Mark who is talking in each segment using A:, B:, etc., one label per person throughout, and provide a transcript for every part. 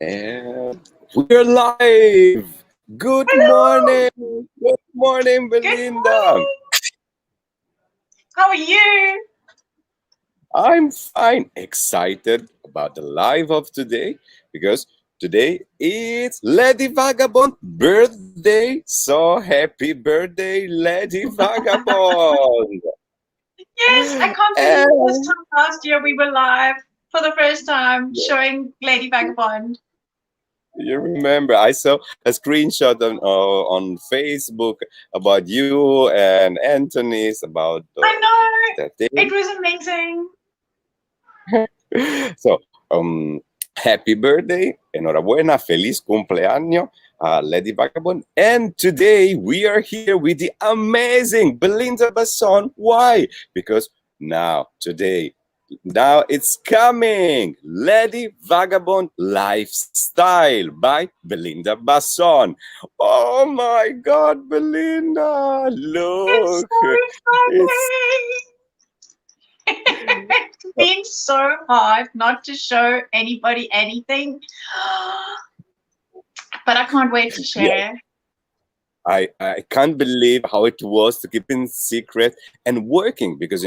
A: And we're live. Good
B: Hello.
A: morning. Good morning,
B: Good
A: Belinda.
B: morning. How are you?
A: I'm fine. Excited about the live of today because today is Lady Vagabond birthday. So happy birthday, Lady Vagabond.
B: Yes, I can't believe this
A: And
B: time last year we were live for the first time showing Lady Vagabond.
A: you remember, I saw a screenshot on Facebook about you and Anthony's about
B: I
A: that
B: know.
A: day.
B: It was amazing.
A: So, happy birthday, enhorabuena, feliz cumpleaños, Lady Vagabond. And today we are here with the amazing Belinda Basson. Why? Because today, now it's coming. Lady Vagabond Lifestyle by Belinda Basson. Oh my God, Belinda,
B: It's
A: look.
B: so
A: It's
B: exciting. It's been so hard not to show anybody anything, but I can't wait to
A: yeah,
B: share.
A: I can't believe how it was to keep in secret and working because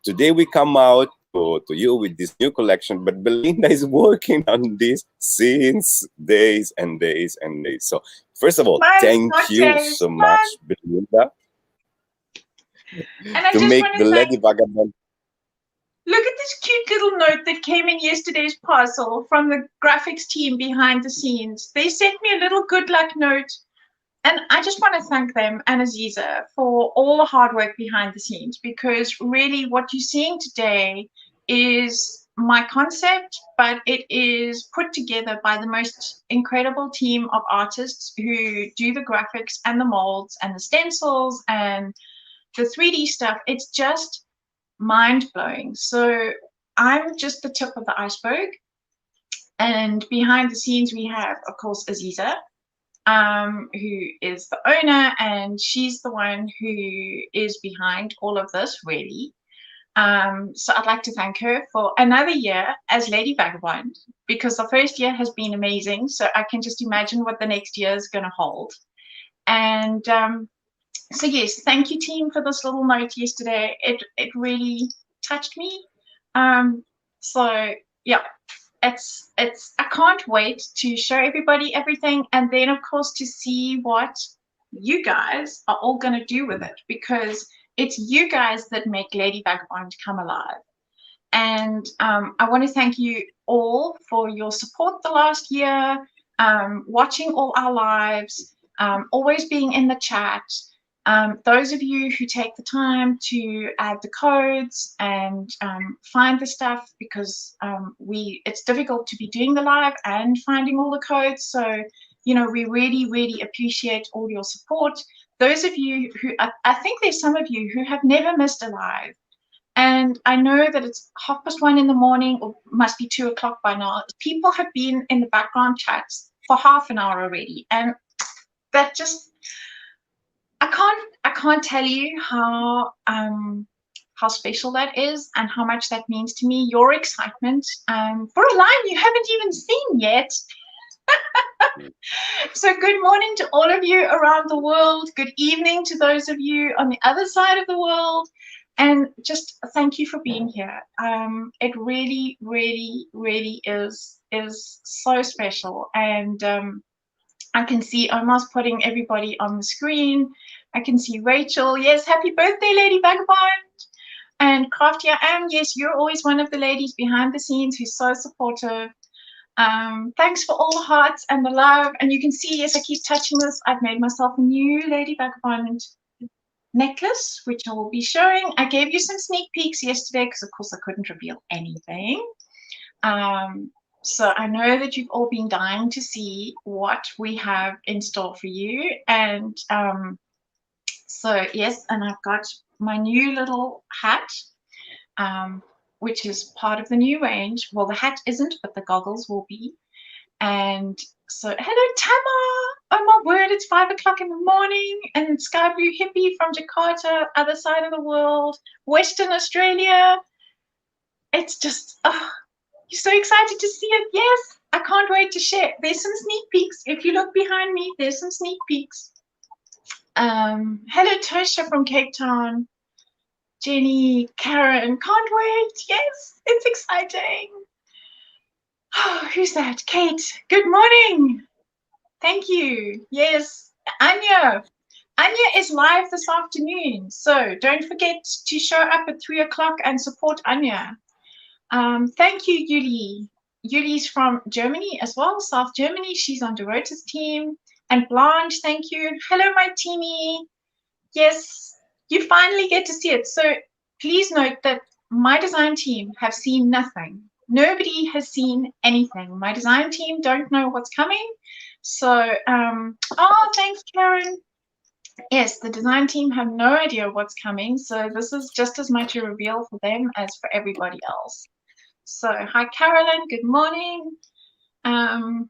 A: today we come out to you with this new collection, but Belinda is working on this since days and days and days. So first of all,
B: Months,
A: thank
B: not
A: you
B: days,
A: so much,
B: months.
A: Belinda,
B: And I
A: to
B: just
A: make
B: want
A: the
B: to thank.
A: Lady Vagabond.
B: Look at this cute little note that came in yesterday's parcel from the graphics team behind the scenes. They sent me a little good luck note, and I just want to thank them and Aziza for all the hard work behind the scenes because really what you're seeing today is my concept, but it is put together by the most incredible team of artists who do the graphics and the molds and the stencils and the 3D stuff. It's just mind blowing. So I'm just the tip of the iceberg. And behind the scenes, we have, of course, Aziza, who is the owner, and she's the one who is behind all of this, really. So I'd like to thank her for another year as Lady Vagabond, because the first year has been amazing. So I can just imagine what the next year is going to hold. And so yes, thank you, team, for this little note yesterday. It really touched me. Um, so yeah, it's I can't wait to show everybody everything, and then of course to see what you guys are all going to do with it because it's you guys that make Lady Vagabond come alive. And I want to thank you all for your support the last year, watching all our lives, always being in the chat. Those of you who take the time to add the codes and find the stuff because it's difficult to be doing the live and finding all the codes. So, we really, really appreciate all your support. Those of you who, I think there's some of you who have never missed a live. And I know that it's 1:30 in the morning, or must be 2 o'clock by now. People have been in the background chats for half an hour already, and that just I can't tell you how special that is and how much that means to me. Your excitement for a line you haven't even seen yet. So good morning to all of you around the world. Good evening to those of you on the other side of the world. And just thank you for being here. It really, really, really is so special. And I can see Omar's putting everybody on the screen. I can see Rachel. Yes, happy birthday, Lady Vagabond. And Crafty I Am. Yes, you're always one of the ladies behind the scenes who's so supportive. Thanks for all the hearts and the love. And you can see, yes, I keep touching this. I've made myself a new Lady Vagabond necklace, which I will be showing. I gave you some sneak peeks yesterday because, of course, I couldn't reveal anything. So I know that you've all been dying to see what we have in store for you. And so, yes, and I've got my new little hat. Which is part of the new range. Well, the hat isn't, but the goggles will be. And so, hello, Tama. Oh my word, it's 5 o'clock in the morning. And Sky Blue Hippie from Jakarta, other side of the world, Western Australia. It's just, You're so excited to see it. Yes, I can't wait to share. There's some sneak peeks. If you look behind me, there's some sneak peeks. Hello, Tosha from Cape Town. Jenny, Karen, can't wait. Yes, it's exciting. Oh, who's that? Kate, good morning. Thank you. Yes, Anya. Anya is live this afternoon, so don't forget to show up at 3 o'clock and support Anya. Thank you, Yuli. Yuli's from Germany as well, South Germany. She's on Dorota's team. And Blanche, thank you. Hello, my teamie. Yes, you finally get to see it. So please note that my design team have seen nothing. Nobody has seen anything. My design team don't know what's coming. So, oh, thanks, Karen. Yes, the design team have no idea what's coming. So this is just as much a reveal for them as for everybody else. So, hi, Carolyn. Good morning. I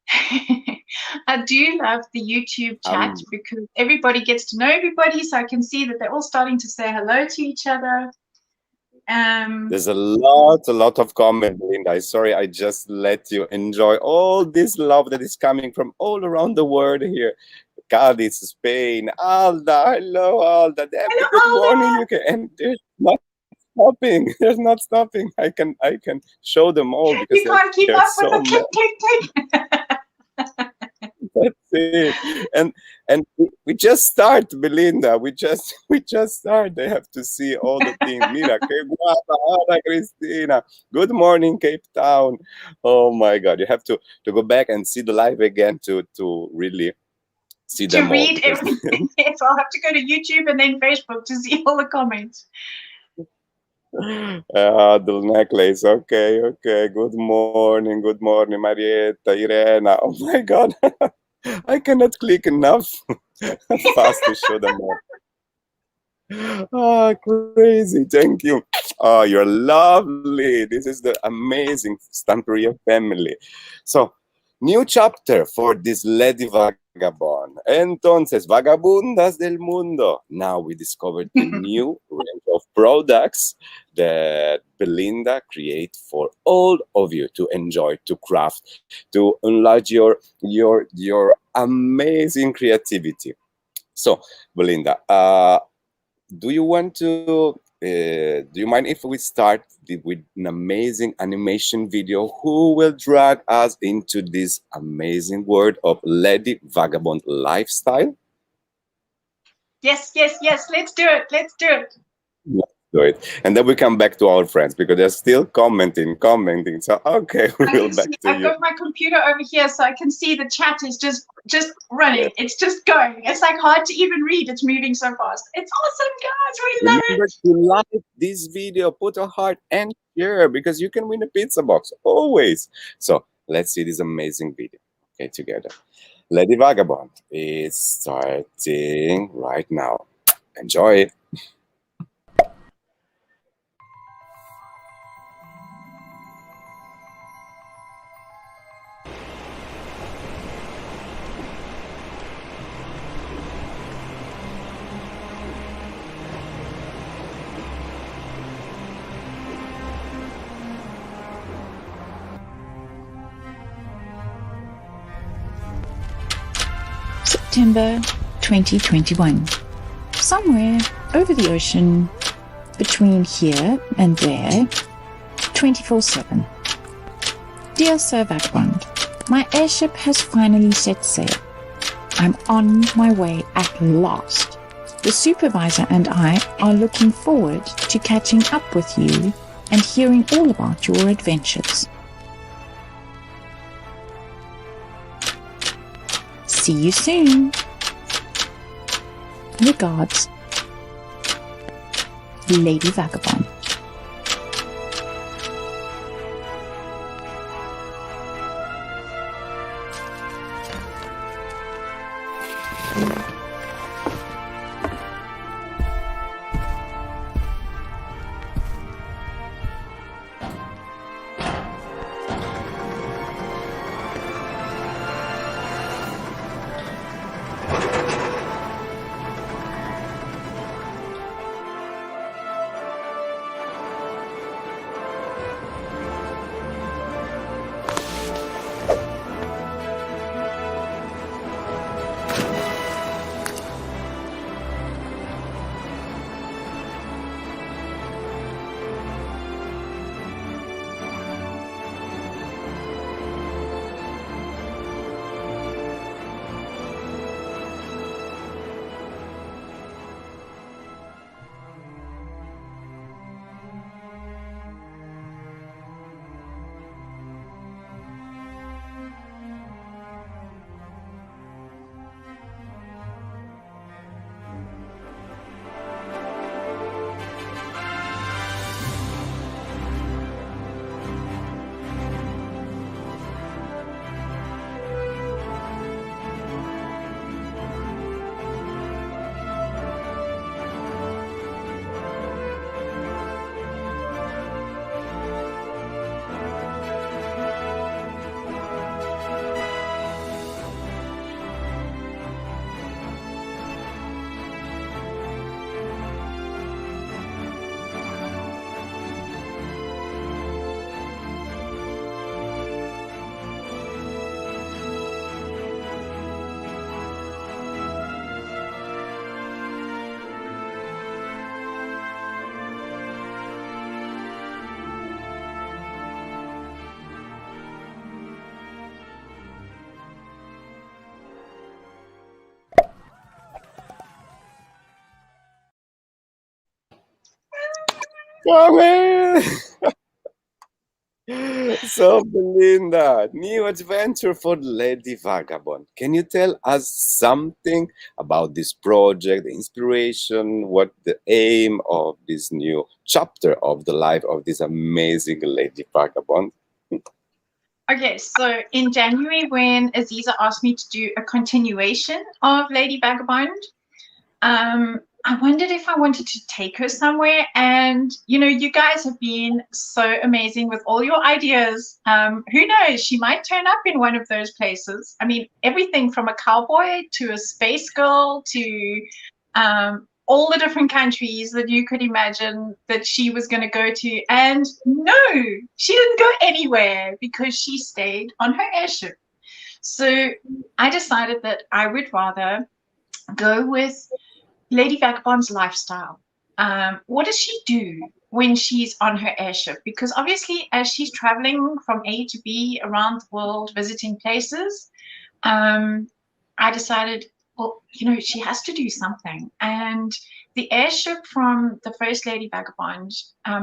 B: do love the YouTube chat because everybody gets to know everybody, so I can see that they're all starting to say hello to each other.
A: There's a lot of comment, Belinda. Sorry, I just let you enjoy all this love that is coming from all around the world here. Cadiz, Spain, Alda, hello Alda.
B: Hello,
A: Good
B: Alda.
A: morning, UK. And there's not stopping. There's not stopping. I can show them all because
B: you can't keep up with the click.
A: That's it. And we just start, Belinda. We just start. They have to see all the things. Mira, que guapa, hola, Cristina. Good morning, Cape Town. Oh my God, you have to go back and see the live again to really see them
B: to read
A: all.
B: everything. Yes, I'll have to go to YouTube and then Facebook to see all the comments.
A: The necklace. Okay. Good morning, Marietta, Irena. Oh my God. I cannot click enough fast to show them all. Oh, crazy. Thank you. Oh, you're lovely. This is the amazing Stamperia family. So, new chapter for this Lady Vagabond. Entonces, Vagabundas del Mundo. Now we discovered the new range of products that Belinda create for all of you to enjoy, to craft, to enlarge your amazing creativity. So, Belinda, do you want to? Do you mind if we start with an amazing animation video? Who will drag us into this amazing world of Lady Vagabond lifestyle?
B: Yes. Let's do it. Let's do it.
A: Let's do it. And then we come back to our friends because they're still commenting. So, okay, we'll back to
B: I've
A: you.
B: got my computer over here so I can see the chat is just running. Yes. It's just going. It's like hard to even read. It's moving so fast. It's awesome, guys. We love it.
A: Remember to like this video, put a heart and share because you can win a pizza box always. So let's see this amazing video. Okay, together. Lady Vagabond is starting right now. Enjoy.
C: September 2021. Somewhere over the ocean, between here and there, 24/7. Dear Sir Vagabond, my airship has finally set sail. I'm on my way at last. The supervisor and I are looking forward to catching up with you and hearing all about your adventures. See you soon. Regards, Lady Vagabond.
A: Come in. So, Belinda, new adventure for Lady Vagabond. Can you tell us something about this project, the inspiration, what the aim of this new chapter of the life of this amazing Lady Vagabond?
B: Okay, so in January, when Aziza asked me to do a continuation of Lady Vagabond, I wondered if I wanted to take her somewhere. And, you know, you guys have been so amazing with all your ideas. Who knows? She might turn up in one of those places. I mean, everything from a cowboy to a space girl to all the different countries that you could imagine that she was going to go to. And no, she didn't go anywhere because she stayed on her airship. So I decided that I would rather go with Lady Vagabond's lifestyle. What does she do when she's on her airship? Because obviously, as she's traveling from A to B around the world, visiting places, I decided, well, you know, she has to do something. And the airship from the first Lady Vagabond,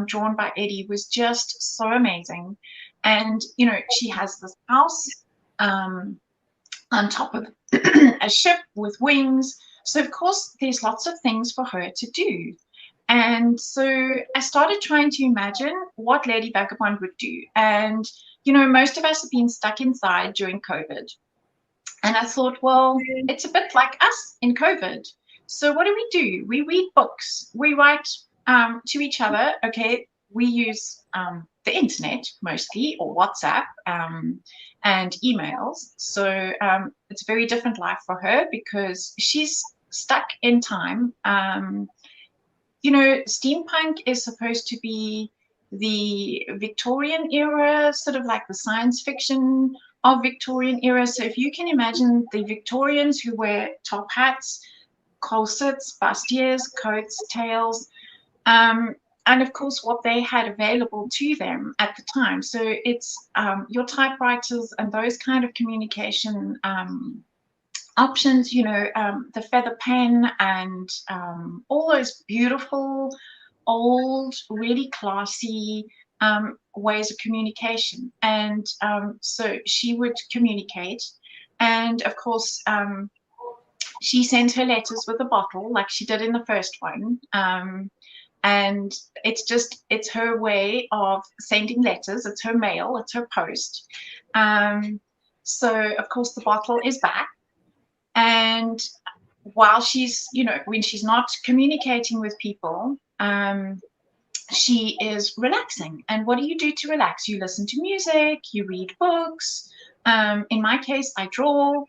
B: drawn by Eddie, was just so amazing. And, you know, she has this house on top of a ship with wings. So, of course, there's lots of things for her to do. And so I started trying to imagine what Lady Vagabond would do. And, you know, most of us have been stuck inside during COVID. And I thought, well, it's a bit like us in COVID. So what do? We read books. We write to each other. Okay, we use the internet mostly, or WhatsApp and emails. So it's a very different life for her because she's stuck in time. You know, steampunk is supposed to be the Victorian era, sort of like the science fiction of Victorian era. So if you can imagine the Victorians who wear top hats, corsets, bustiers, coats, tails, and of course what they had available to them at the time. So it's your typewriters and those kind of communication options, you know, the feather pen and all those beautiful, old, really classy ways of communication. And so she would communicate. And of course, she sent her letters with a bottle like she did in the first one. And it's her way of sending letters. It's her mail, it's her post. So of course the bottle is back. And while she's, you know, when she's not communicating with people, she is relaxing. And what do you do to relax? You listen to music, you read books. In my case, I draw.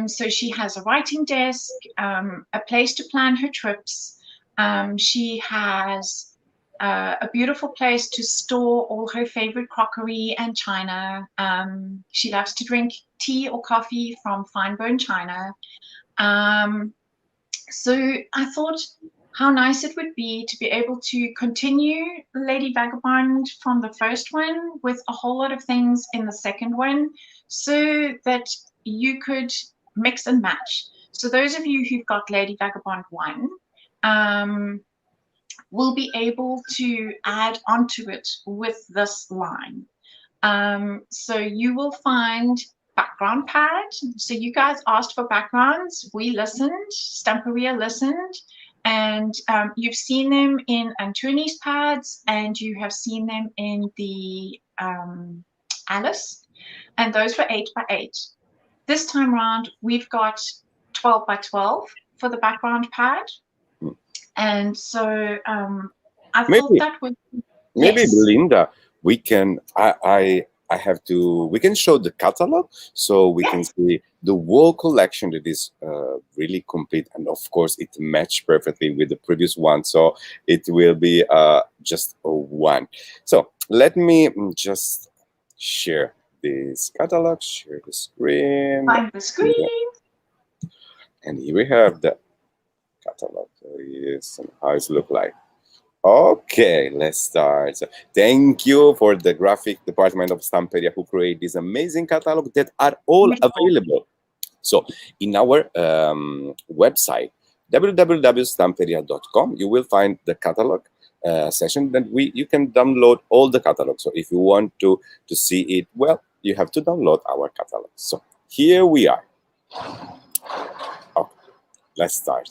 B: So she has a writing desk, a place to plan her trips. She has a beautiful place to store all her favorite crockery and china. She loves to drink tea or coffee from fine-bone china. So I thought how nice it would be to be able to continue Lady Vagabond from the first one with a whole lot of things in the second one so that you could mix and match. So those of you who've got Lady Vagabond 1 will be able to add onto it with this line. So you will find background pad. So you guys asked for backgrounds. We listened. Stamperia listened. And you've seen them in Antoni's pads, and you have seen them in the Alice. And those were 8 by 8. This time around, we've got 12 by 12 for the background pad. And so I thought that would...
A: Maybe,
B: yes.
A: Belinda, we can, we can show the catalog so we can see the whole collection that is really complete. And of course, it matched perfectly with the previous one. So it will be just a one. So let me just share this catalog, share the screen.
B: Find the screen.
A: And here we have the catalog. Yes, and how it look like. Okay, let's start. So, thank you for the graphic department of Stamperia who create this amazing catalog that are all available. So in our website, www.stamperia.com, you will find the catalog. session, then you can download all the catalog. So if you want to see it, well, you have to download our catalog. So here we are. Oh, let's start.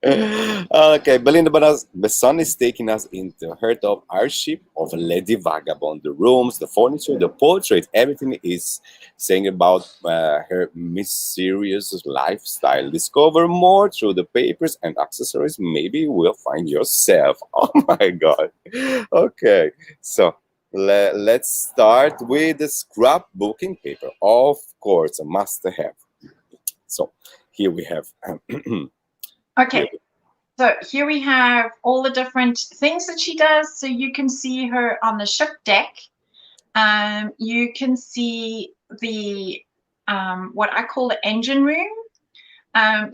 A: Okay, Belinda, but the sun is taking us into the heart of our ship of Lady Vagabond. The rooms, the furniture, the portrait, everything is saying about her mysterious lifestyle. Discover more through the papers and accessories. Maybe you will find yourself. Oh my God. Okay, so let's start with the scrapbooking paper. Of course, a must-have. So here we have...
B: Okay, so here we have all the different things that she does. So you can see her on the ship deck. You can see the what I call the engine room.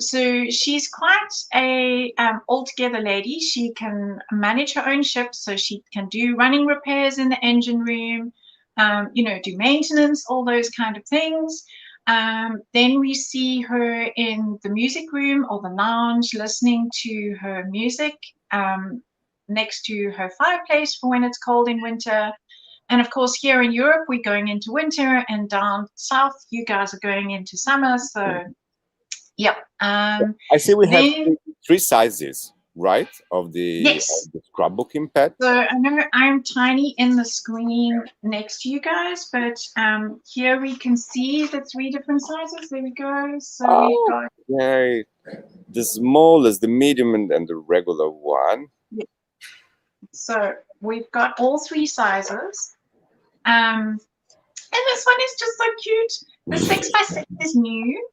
B: So she's quite a altogether lady. She can manage her own ship, so she can do running repairs in the engine room, you know, do maintenance, all those kind of things. Then we see her in the music room or the lounge listening to her music next to her fireplace for when it's cold in winter. And of course, here in Europe, we're going into winter, and down south, you guys are going into summer. So, yeah.
A: I see we have three sizes, right, of the scrapbooking pad.
B: So I know I'm tiny in the screen next to you guys, but here we can see the 3 different sizes. There we go. So we've got
A: the smallest, the medium, and the regular one.
B: Yeah. So we've got all 3 sizes. And this one is just so cute. The 6x6 is new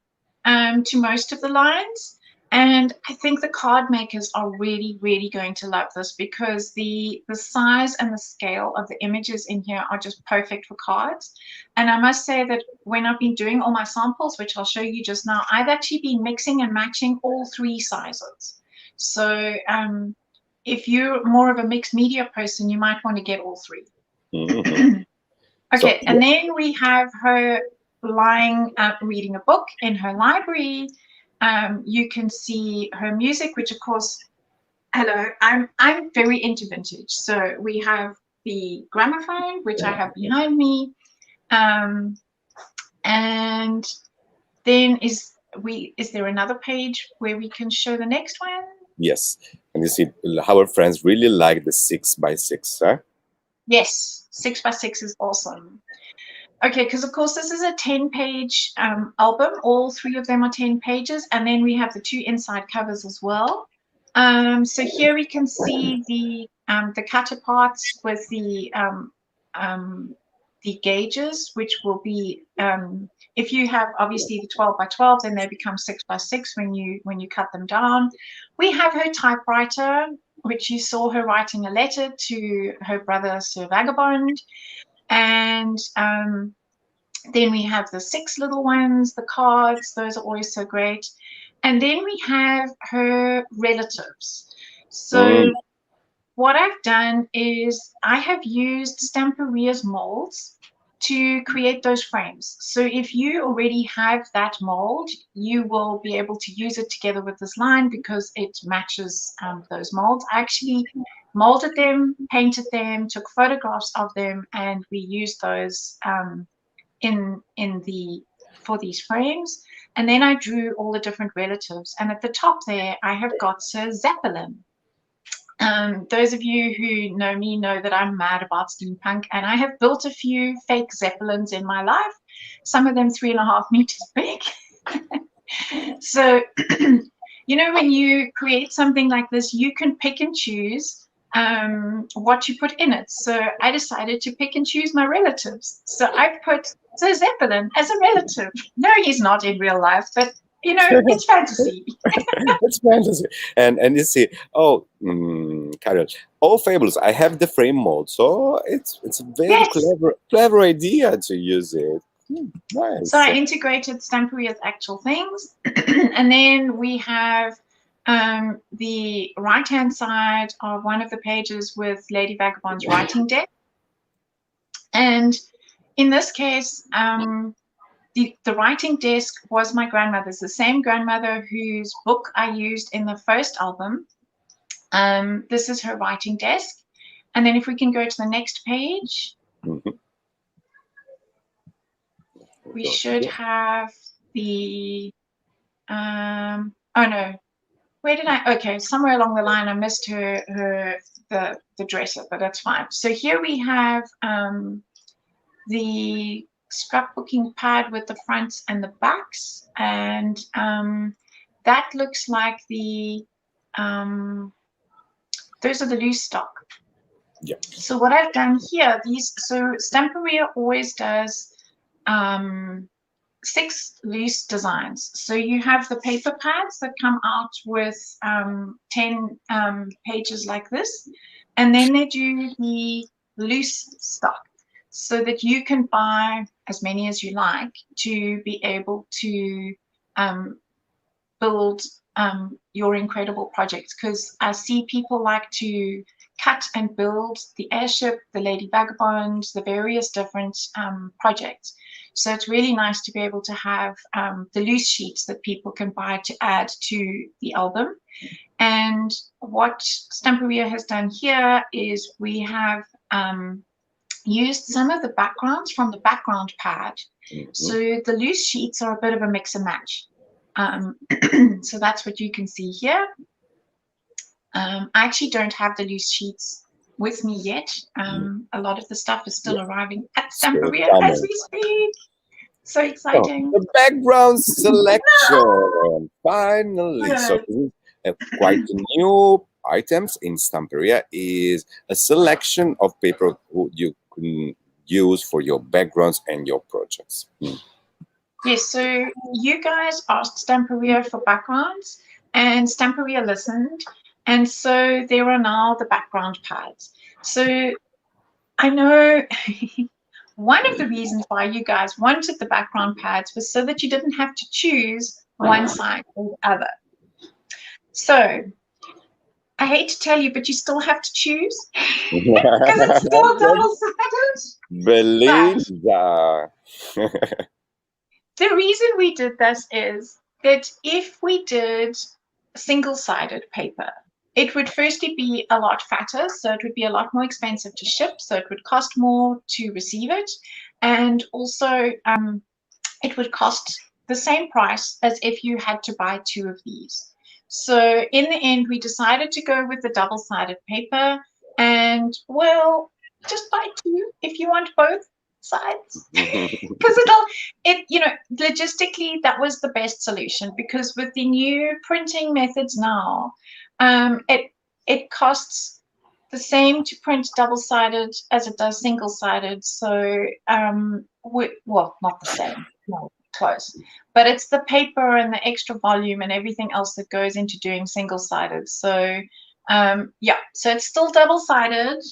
B: to most of the lines. And I think the card makers are really, really going to love this, because the size and the scale of the images in here are just perfect for cards. And I must say that when I've been doing all my samples, which I'll show you just now, I've actually been mixing and matching all 3 sizes. So if you're more of a mixed media person, you might want to get all 3.
A: Mm-hmm.
B: Okay, and then we have her lying reading a book in her library. You can see her music, which of course, hello, I'm very into vintage. So we have the gramophone, which I have behind me, and then is there another page where we can show the next one?
A: Yes, and you see our friends really like the 6x6, huh?
B: Yes, 6x6 is awesome. Okay, because of course this is a 10-page album. All 3 of them are 10 pages, and then we have the 2 inside covers as well. So here we can see the cutter parts with the gauges, which will be if you have obviously the 12x12, then they become 6x6 when you cut them down. We have her typewriter, which you saw her writing a letter to her brother Sir Vagabond. And then we have the 6 little ones, the cards, those are always so great. And then we have her relatives. So what I've done is I have used Stamperia's molds to create those frames. So if you already have that mold, you will be able to use it together with this line because it matches those molds. I actually molded them, painted them, took photographs of them, and we used those for these frames. And then I drew all the different relatives. And at the top there, I have got Sir Zeppelin. Those of you who know me know that I'm mad about steampunk, and I have built a few fake Zeppelins in my life, some of them 3.5 meters big. So, you know, when you create something like this, you can pick and choose what you put in it. So I decided to pick and choose my relatives. So I put Sir Zeppelin as a relative. No, he's not in real life, but you know, it's fantasy.
A: It's fantasy. And you see, Carol, all fables. I have the frame mold, so it's a very clever idea to use it. Nice.
B: So I integrated Stamperia's actual things, and then we have the right-hand side of one of the pages with Lady Vagabond's writing deck, and in this case, the writing desk was my grandmother's, the same grandmother whose book I used in the first album. This is her writing desk. And then if we can go to the next page, we should have the, oh no, where did I, okay, somewhere along the line I missed the dresser, but that's fine. So here we have the scrapbooking pad with the fronts and the backs, and that looks like the, those are the loose stock.
A: Yeah.
B: So what I've done here, so Stamperia always does 6 loose designs. So you have the paper pads that come out with 10 pages like this, and then they do the loose stock so that you can buy as many as you like to be able to build your incredible projects. Because I see people like to cut and build the airship, the Lady Vagabond, the various different projects. So it's really nice to be able to have the loose sheets that people can buy to add to the album. And what Stamperia has done here is we have used some of the backgrounds from the background pad. So the loose sheets are a bit of a mix and match. So that's what you can see here. I actually don't have the loose sheets with me yet. A lot of the stuff is still arriving at Stamperia as we speak. So exciting.
A: So, the background selection, finally. So quite new items in Stamperia is a selection of paper you can use for your backgrounds and your projects.
B: Yes, so you guys asked Stamperia for backgrounds, and Stamperia listened, and so there are now the background pads. So I know one of the reasons why you guys wanted the background pads was so that you didn't have to choose one side or the other. So I hate to tell you, but you still have to choose because it's still double-sided.
A: Belinda.
B: The reason we did this is that if we did single-sided paper, it would firstly be a lot fatter, so it would be a lot more expensive to ship, so it would cost more to receive it, and also it would cost the same price as if you had to buy 2 of these. So in the end, we decided to go with the double-sided paper, and well, just buy 2 if you want both sides, because logistically that was the best solution, because with the new printing methods now, it costs the same to print double-sided as it does single-sided. So well, not the same, no, close, but it's the paper and the extra volume and everything else that goes into doing single-sided. So yeah, so it's still double-sided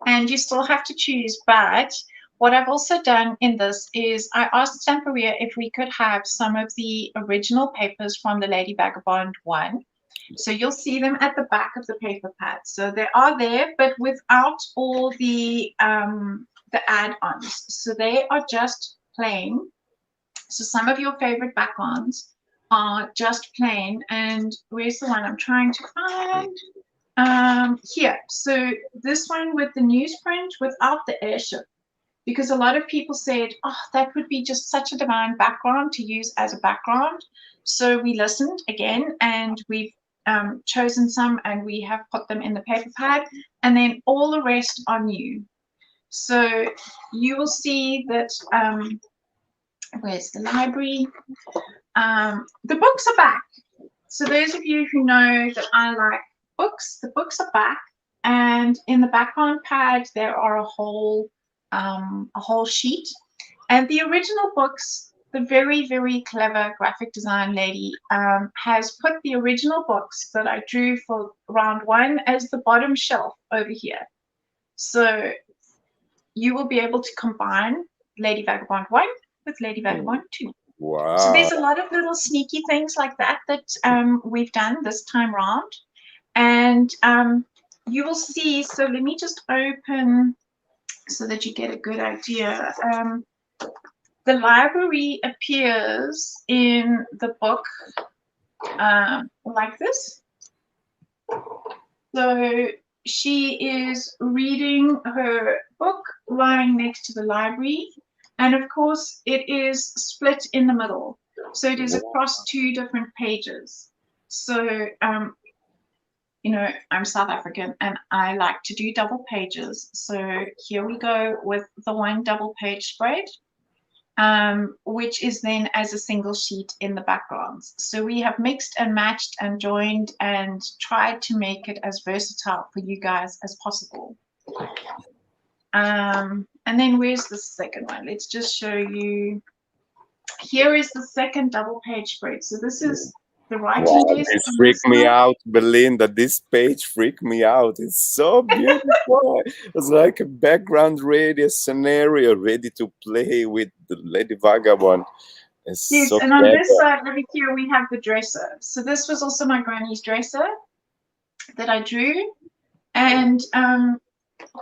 B: and you still have to choose. But what I've also done in this is I asked Stamperia if we could have some of the original papers from the Lady Vagabond one. So you'll see them at the back of the paper pad. So they are there, but without all the add-ons. So they are just plain. So some of your favorite backgrounds are just plain. And where's the one I'm trying to find? Here. So this one with the newsprint without the airship. Because a lot of people said, oh, that would be just such a divine background to use as a background. So we listened again, and we've chosen some, and we have put them in the paper pad, and then all the rest are new. So you will see that, where's the library? The books are back. So those of you who know that I like books, the books are back, and in the background pad there are a whole sheet, and the original books, the very, very clever graphic design lady has put the original books that I drew for round 1 as the bottom shelf over here. So you will be able to combine Lady Vagabond 1 with Lady Vagabond 2.
A: Wow.
B: So there's a lot of little sneaky things like that we've done this time round. And you will see, so let me just open so that you get a good idea. The library appears in the book like this. So she is reading her book lying next to the library. And of course, it is split in the middle. So it is across 2 different pages. So, you know, I'm South African and I like to do double pages. So here we go with the 1 double page spread. Which is then as a single sheet in the backgrounds. So we have mixed and matched and joined and tried to make it as versatile for you guys as possible. And then where's the second one? Let's just show you. Here is the second double page spread. So this is the writing desk.
A: This freaked me out, Belinda. This page freaked me out. It's so beautiful. It's like a background radio scenario ready to play with the Lady Vagabond. It's
B: yes,
A: so
B: and on
A: clever.
B: this side over here we have the dresser. So this was also my granny's dresser that I drew. And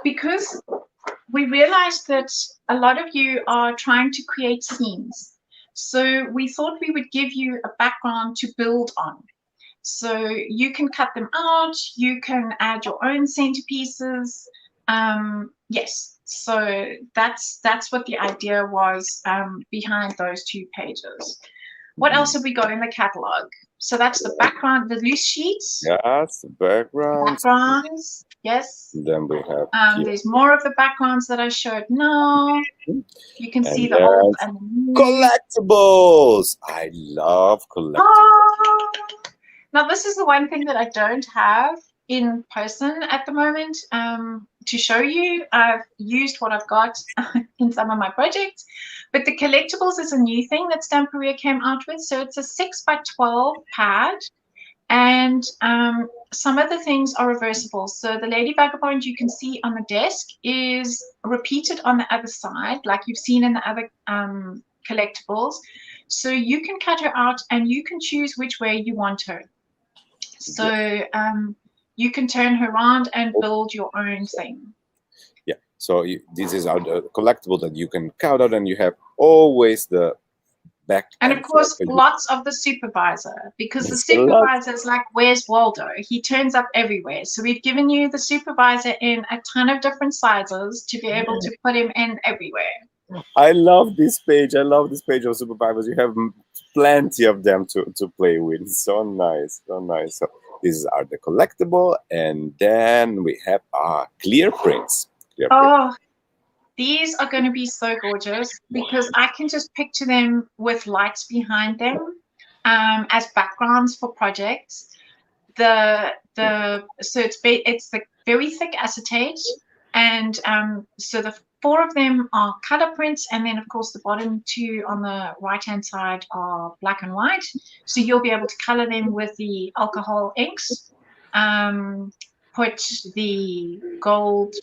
B: because we realized that a lot of you are trying to create scenes. So we thought we would give you a background to build on. So you can cut them out, you can add your own centerpieces. Yes, so that's what the idea was behind those 2 pages. What else have we got in the catalog? So that's the background, the loose sheets.
A: Yes, backgrounds.
B: Backgrounds, yes.
A: Then we have
B: there's more of the backgrounds that I showed now. You can see the
A: yes,
B: old and the new.
A: collectibles. I love collectibles.
B: Oh. Now this is the one thing that I don't have in person at the moment to show you. I've used what I've got in some of my projects, but the collectibles is a new thing that Stamperia came out with. So it's a 6x12 pad, and some of the things are reversible. So the Lady Vagabond you can see on the desk is repeated on the other side, like you've seen in the other collectibles. So you can cut her out and you can choose which way you want her. So you can turn her around and build your own thing.
A: Yeah, so this is our collectible that you can cut out, and you have always the back.
B: And of course, lots of the supervisor, because the supervisor is like, where's Waldo? He turns up everywhere. So we've given you the supervisor in a ton of different sizes to be able to put him in everywhere.
A: I love this page. I love this page of supervisors. You have plenty of them to play with. So nice, so nice. So these are the collectible, and then we have clear prints.
B: Oh, these are going to be so gorgeous because I can just picture them with lights behind them as backgrounds for projects. So it's the very thick acetate, and so the 4 of them are color prints, and then of course the bottom 2 on the right hand side are black and white. So you'll be able to color them with the alcohol inks, put the gold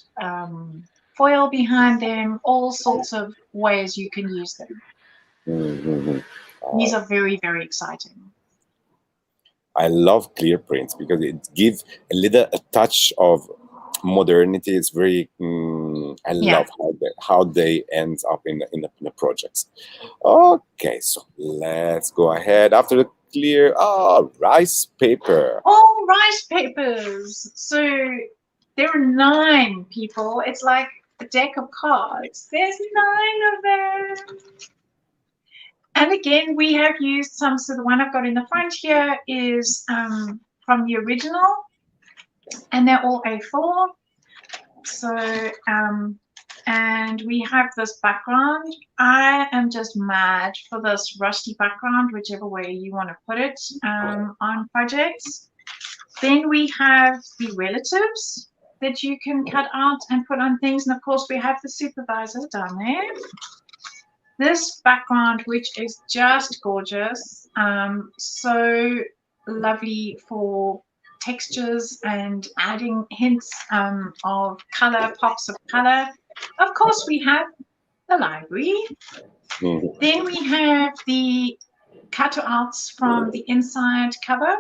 B: foil behind them, all sorts of ways you can use them. These are very, very exciting.
A: I love clear prints because it gives a touch of modernity. It's very I love how they end up in the projects. Okay, so let's go ahead after the clear rice paper.
B: Oh, rice papers. So there are 9 people. It's like a deck of cards. There's 9 of them. And again, we have used some. So the one I've got in the front here is from the original, and they're all A4. So and we have this background. I am just mad for this rusty background, whichever way you want to put it on projects. Then we have the relatives that you can cut out and put on things, and of course we have the supervisor down there. This background, which is just gorgeous, so lovely for textures and adding hints of color, pops of color. Of course, we have the library. Then we have the cutouts from the inside cover,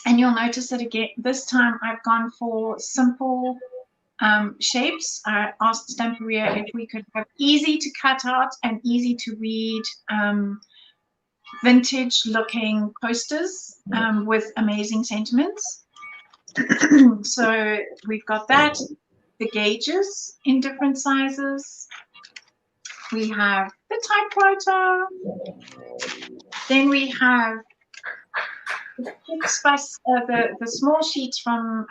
B: and you'll notice that again this time I've gone for simple shapes. I asked Stamperia if we could have easy to cut out and easy to read vintage looking posters with amazing sentiments. So we've got that, the gauges in different sizes. We have the typewriter. Then we have the small sheets from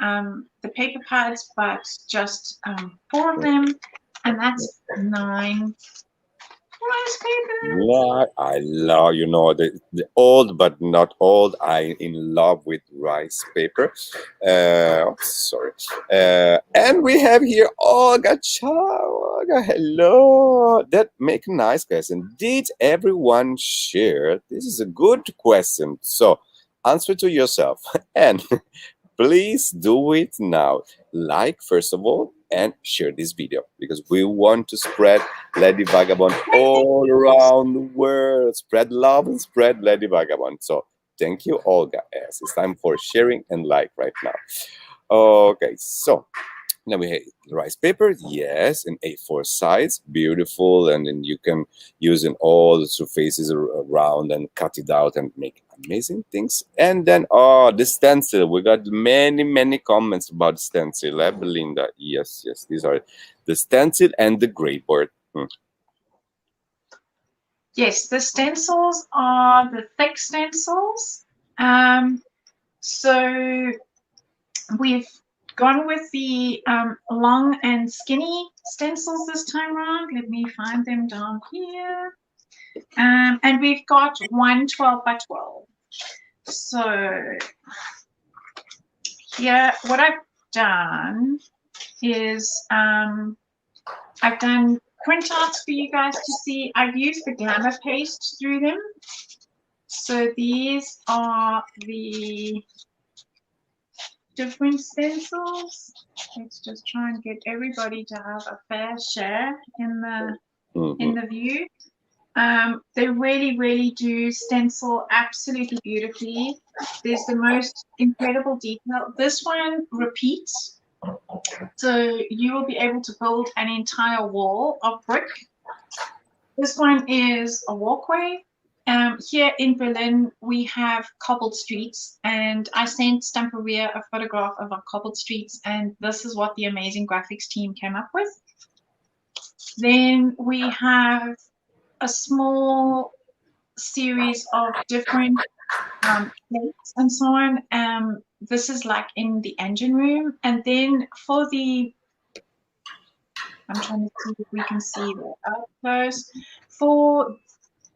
B: the paper pads, but just 4 of them, and that's 9 rice papers.
A: Yeah, I love, the old but not old. I in love with rice paper. Sorry. And we have here Olga. Ciao, Olga. Hello. That make nice question. Did everyone share? This is a good question. So answer to yourself and please do it now. Like, first of all, and share this video because we want to spread Lady Vagabond all around the world. Spread love and spread Lady Vagabond. So thank you, Olga. Yes, it's time for sharing and like right now. Okay, so now we have rice paper, yes, in A4 size, beautiful, and then you can use in all the surfaces around and cut it out and make amazing things. And then, the stencil. We got many comments about stencil, Belinda. Yes, these are the stencil and the gray board.
B: Yes, the stencils are the thick stencils. So we've gone with the long and skinny stencils this time around. Let me find them down here. And we've got 1 12 by 12. So here, what I've done is I've done printouts for you guys to see. I've used the glamour paste through them. So these are the different stencils. Let's just try and get everybody to have a fair share in the view. They really do stencil absolutely beautifully. There's the most incredible detail. This one repeats, so you will be able to build an entire wall of brick. This one is a walkway. Here in Berlin, we have cobbled streets, and I sent Stamperia a photograph of our cobbled streets, and this is what the amazing graphics team came up with. Then we have a small series of different plates and so on. This is like in the engine room, and then for the, I'm trying to see if we can see that up close. For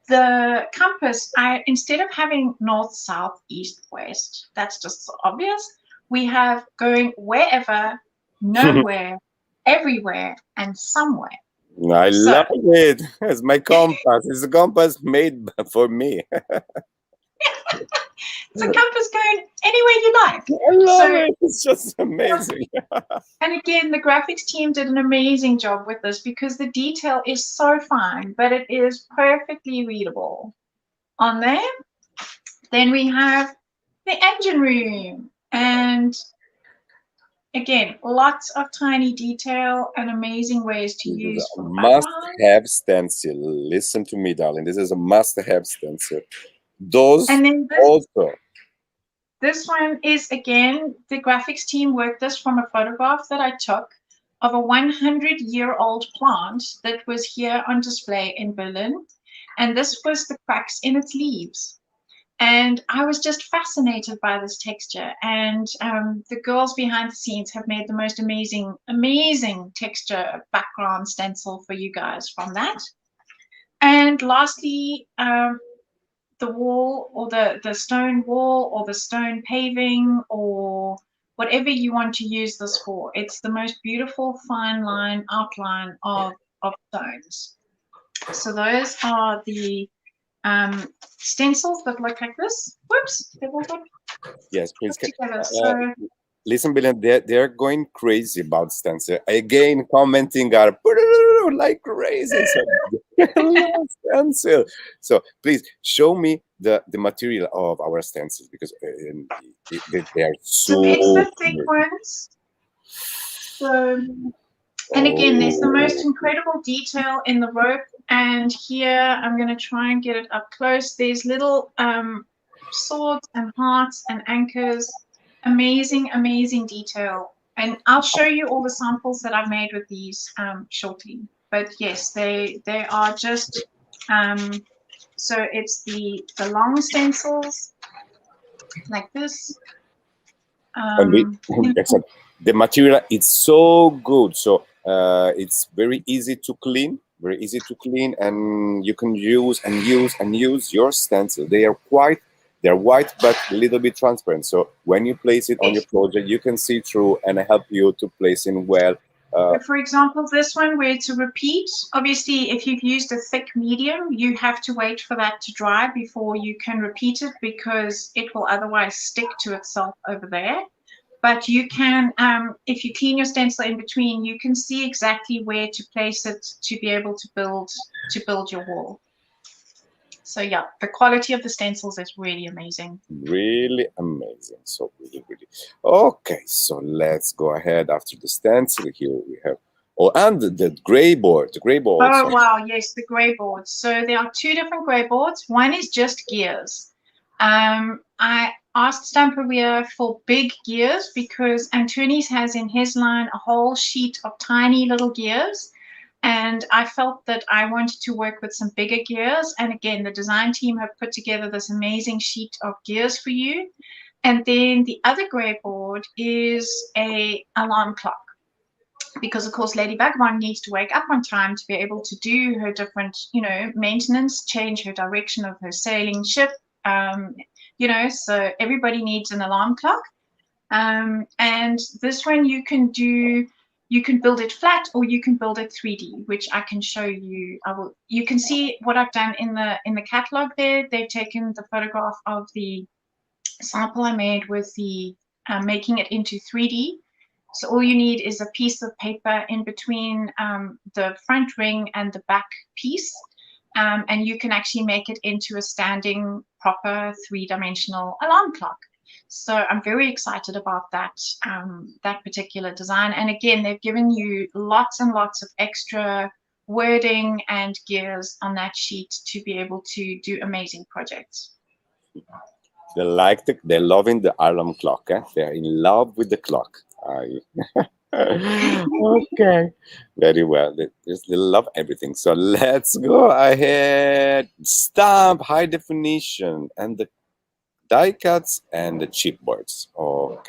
B: the compass, instead of having north, south, east, west, that's just so obvious, we have going wherever, nowhere, everywhere, and somewhere.
A: I love it. It's my compass. It's a compass made for me.
B: It's a compass going anywhere you like.
A: I love it. It's just amazing.
B: And again, the graphics team did an amazing job with this because the detail is so fine, but it is perfectly readable on there. Then we have the engine room, and again, lots of tiny detail and amazing ways to use.
A: Must-have stencil. Listen to me, darling. This is a must-have stencil. Those
B: and then
A: also.
B: This one is, again, the graphics team worked this from a photograph that I took of a 100-year-old plant that was here on display in Berlin. And this was the cracks in its leaves. And I was just fascinated by this texture. And the girls behind the scenes have made the most amazing texture background stencil for you guys from that. And lastly, the wall, or the stone wall, or the stone paving, or whatever you want to use this for. It's the most beautiful fine line outline of stones. So those are the stencils that look like this. Whoops, they've all got
A: yes, please.
B: together. So
A: listen, Belinda, they're going crazy about stencil. Again, commenting are like crazy. So, stencil. So please show me the material of our stencils because they are so.
B: It's the thick ones. So, and again, there's the most incredible detail in the rope. And here, I'm going to try and get it up close. There's little swords and hearts and anchors. Amazing, amazing detail. And I'll show you all the samples that I've made with these shortly. But yes, they are just so it's the long stencils like this.
A: And excellent. The material is so good, so it's very easy to clean, and you can use and use and use your stencil. They're white but a little bit transparent, so when you place it on your project you can see through and help you to place in well.
B: For example, this one where it's a repeat, obviously if you've used a thick medium, you have to wait for that to dry before you can repeat it, because it will otherwise stick to itself over there. But you can, if you clean your stencil in between, you can see exactly where to place it to be able to build your wall. So yeah, the quality of the stencils is really amazing.
A: Really amazing. So really. Okay, so let's go ahead after the stencil. Here we have, and the gray board. The gray board.
B: Oh wow, yes, the gray boards. So there are two different gray boards. One is just gears. I asked Stamperia for big gears because Antunes has in his line a whole sheet of tiny little gears. And I felt that I wanted to work with some bigger gears. And again, the design team have put together this amazing sheet of gears for you. And then the other gray board is an alarm clock. Because of course, Lady Vagabond needs to wake up on time to be able to do her different, maintenance, change her direction of her sailing ship, so everybody needs an alarm clock. And this one you can build it flat or you can build it 3D, which I can show you. You can see what I've done in the catalog there. They've taken the photograph of the sample I made with the making it into 3D. So all you need is a piece of paper in between the front ring and the back piece. And you can actually make it into a standing, proper, three-dimensional alarm clock. So I'm very excited about that particular design. And again, they've given you lots and lots of extra wording and gears on that sheet to be able to do amazing projects.
A: They're loving the alarm clock. They're in love with the clock. Okay, very well. They love everything. So let's go ahead. Stamp, high definition, and the die cuts and the chipboards.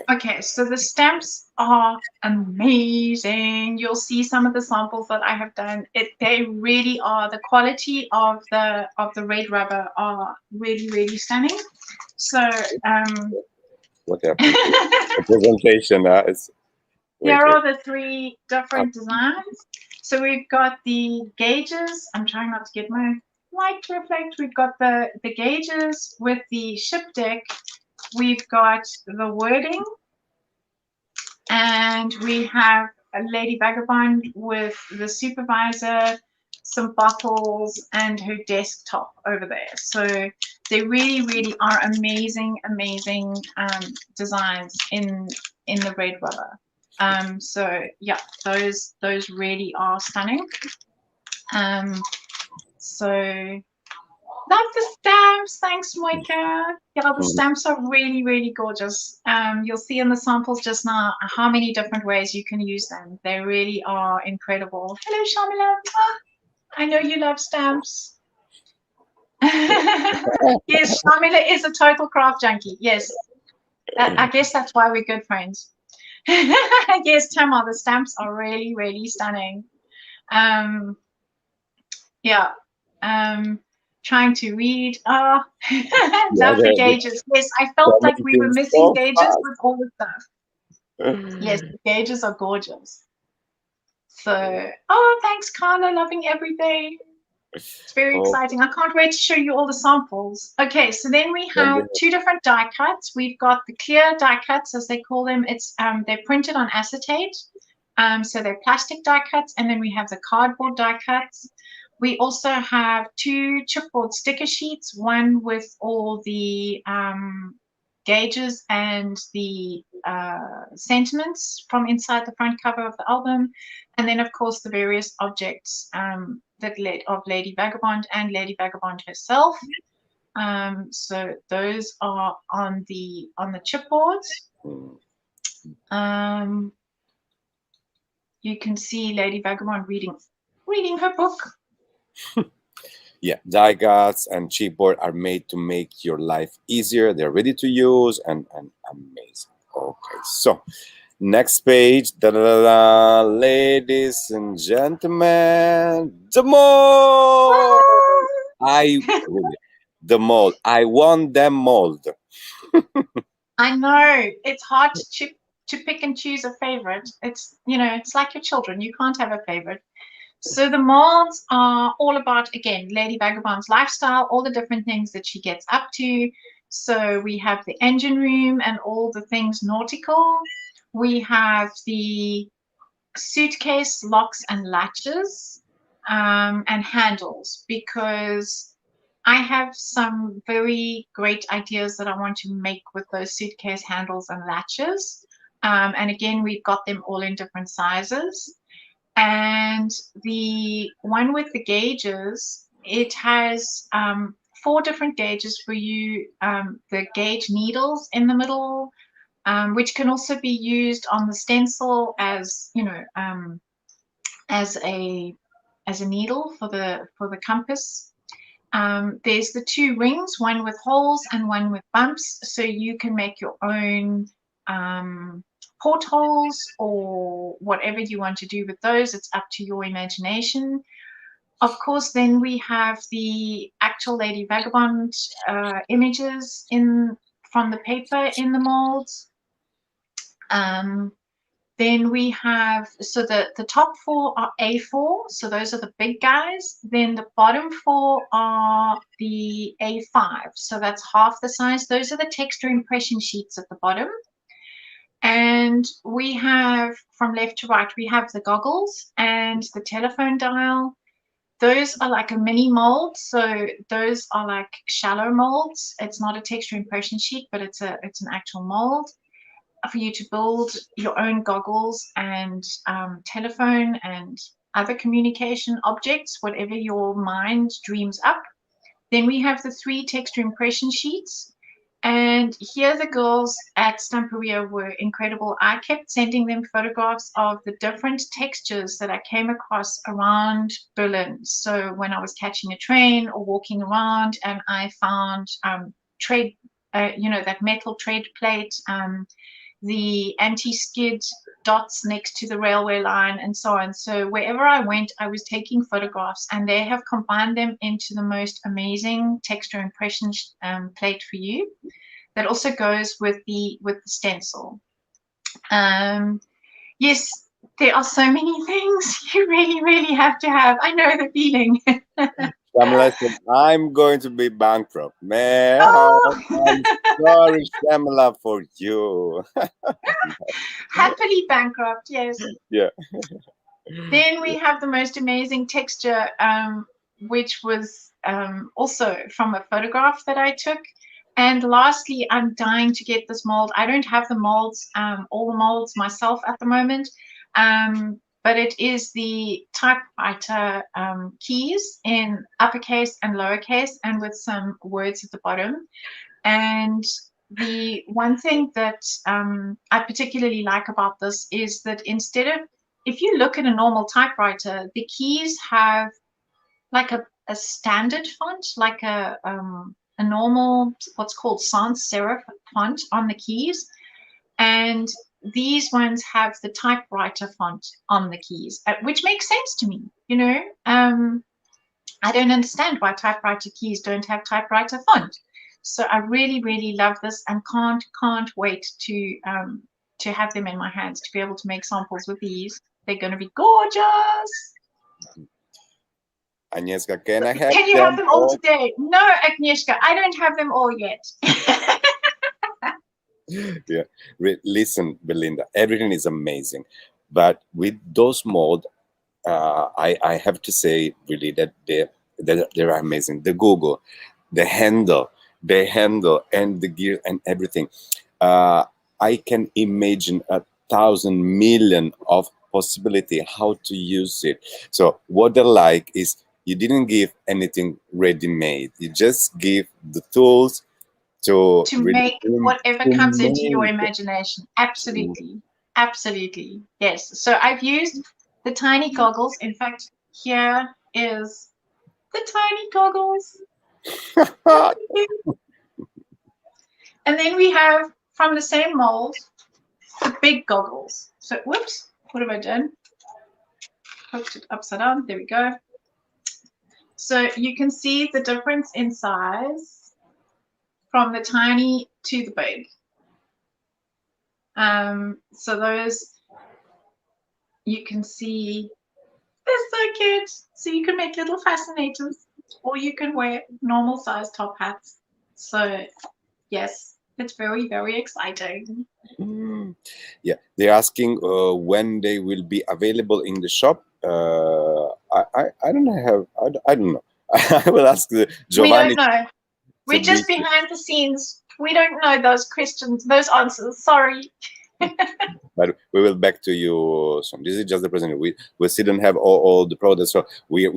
B: Okay, so the stamps are amazing. You'll see some of the samples that I have done. They really are. The quality of the red rubber are really, really stunning. So
A: what the presentation is.
B: Here are the three different designs. So we've got the gauges. I'm trying not to get my light to reflect. We've got the gauges with the ship deck. We've got the wording. And we have a Lady Vagabond with the supervisor, some bottles, and her desktop over there. So they really, really are amazing, amazing designs in the red rubber. So yeah, those really are stunning. So love the stamps. Thanks, Moika. Yeah, the stamps are really, really gorgeous. You'll see in the samples just now how many different ways you can use them. They really are incredible. Hello, Shamila. I know you love stamps. Yes, Shamila is a total craft junkie. Yes, I guess that's why we're good friends. Yes, Tamar, the stamps are really, really stunning. Yeah. Trying to read. Love the gauges. Yes, I felt like we were missing gauges with all the stuff. Yes, the gauges are gorgeous. So, thanks, Carla. Loving everything. It's very exciting. I can't wait to show you all the samples. Okay, so then we have two different die cuts. We've got the clear die cuts, as they call them. It's they're printed on acetate. So they're plastic die cuts, and then we have the cardboard die cuts. We also have two chipboard sticker sheets, one with all the gauges and the sentiments from inside the front cover of the album, and then of course the various objects of Lady Vagabond and Lady Vagabond herself. So those are on the chipboards. You can see Lady Vagabond reading her book.
A: Yeah, Diecuts and chipboard are made to make your life easier. They're ready to use and amazing. Okay, so next page, ladies and gentlemen, the mold. The mold. I want them mold.
B: I know it's hard to pick and choose a favorite. It's it's like your children. You can't have a favorite. So the molds are all about, again, Lady Vagabond's lifestyle, all the different things that she gets up to. So we have the engine room and all the things nautical. We have the suitcase locks and latches, and handles, because I have some very great ideas that I want to make with those suitcase handles and latches. And again, we've got them all in different sizes. And the one with the gauges, it has 4 different gauges for you. The gauge needles in the middle, which can also be used on the stencil as as a needle for the compass. There's the 2 rings, one with holes and one with bumps, so you can make your own portholes or whatever you want to do with those. It's up to your imagination. Of course, then we have the actual Lady Vagabond images from the paper in the molds. Then we have, so the top 4 are A4, so those are the big guys. Then the bottom 4 are the A5, so that's half the size. Those are the texture impression sheets at the bottom. And we have, from left to right, we have the goggles and the telephone dial. Those are like a mini mold, so those are like shallow molds. It's not a texture impression sheet, but it's an actual mold for you to build your own goggles and telephone and other communication objects, whatever your mind dreams up. Then we have the 3 texture impression sheets. And here the girls at Stamperia were incredible. I kept sending them photographs of the different textures that I came across around Berlin. So when I was catching a train or walking around, and I found trade, that metal trade plate, the anti-skid dots next to the railway line, and so on. So wherever I went, I was taking photographs, and they have combined them into the most amazing texture impression plate for you that also goes with the stencil. Yes, there are so many things you really have to have. I know the feeling.
A: Shamla said, I'm going to be bankrupt. Man,
B: Oh.
A: I'm sorry, Shamla, for you.
B: Happily bankrupt, yes.
A: Yeah.
B: Then we have the most amazing texture, which was also from a photograph that I took. And lastly, I'm dying to get this mold. I don't have the molds, all the molds myself at the moment, but it is the typewriter keys in uppercase and lowercase, and with some words at the bottom. And the one thing that I particularly like about this is that instead of, if you look at a normal typewriter, the keys have like a standard font, like a normal, what's called sans serif font on the keys. And these ones have the typewriter font on the keys, which makes sense to me. I don't understand why typewriter keys don't have typewriter font. So I really love this, and can't wait to have them in my hands, to be able to make samples with these. They're going to be gorgeous.
A: Agnieszka, can I have
B: Can you have them all today? No, Agnieszka, I don't have them all yet.
A: Yeah. Listen, Belinda, everything is amazing. But with those molds, I have to say really that they're amazing. The Google, the handle, and the gear and everything. I can imagine 1,000 million of possibility how to use it. So what I like is you didn't give anything ready-made. You just give the tools to
B: make whatever comes into your
A: make it.
B: imagination. Absolutely. Absolutely. Yes. So I've used the tiny goggles. In fact, here is the tiny goggles. And then we have, from the same mold, the big goggles. So, whoops, what have I done? Hooked it upside down. There we go. So you can see the difference in size from the tiny to the big. So those, you can see, they're so cute. So you can make little fascinators, or you can wear normal size top hats. So yes, it's very, very exciting.
A: Yeah, they're asking when they will be available in the shop. I don't have. I don't know. I will ask Giovanni.
B: We don't know. We're just behind the scenes. We don't know those questions, those answers. Sorry.
A: But we will back to you soon. This is just the present. We still don't have all the products, so we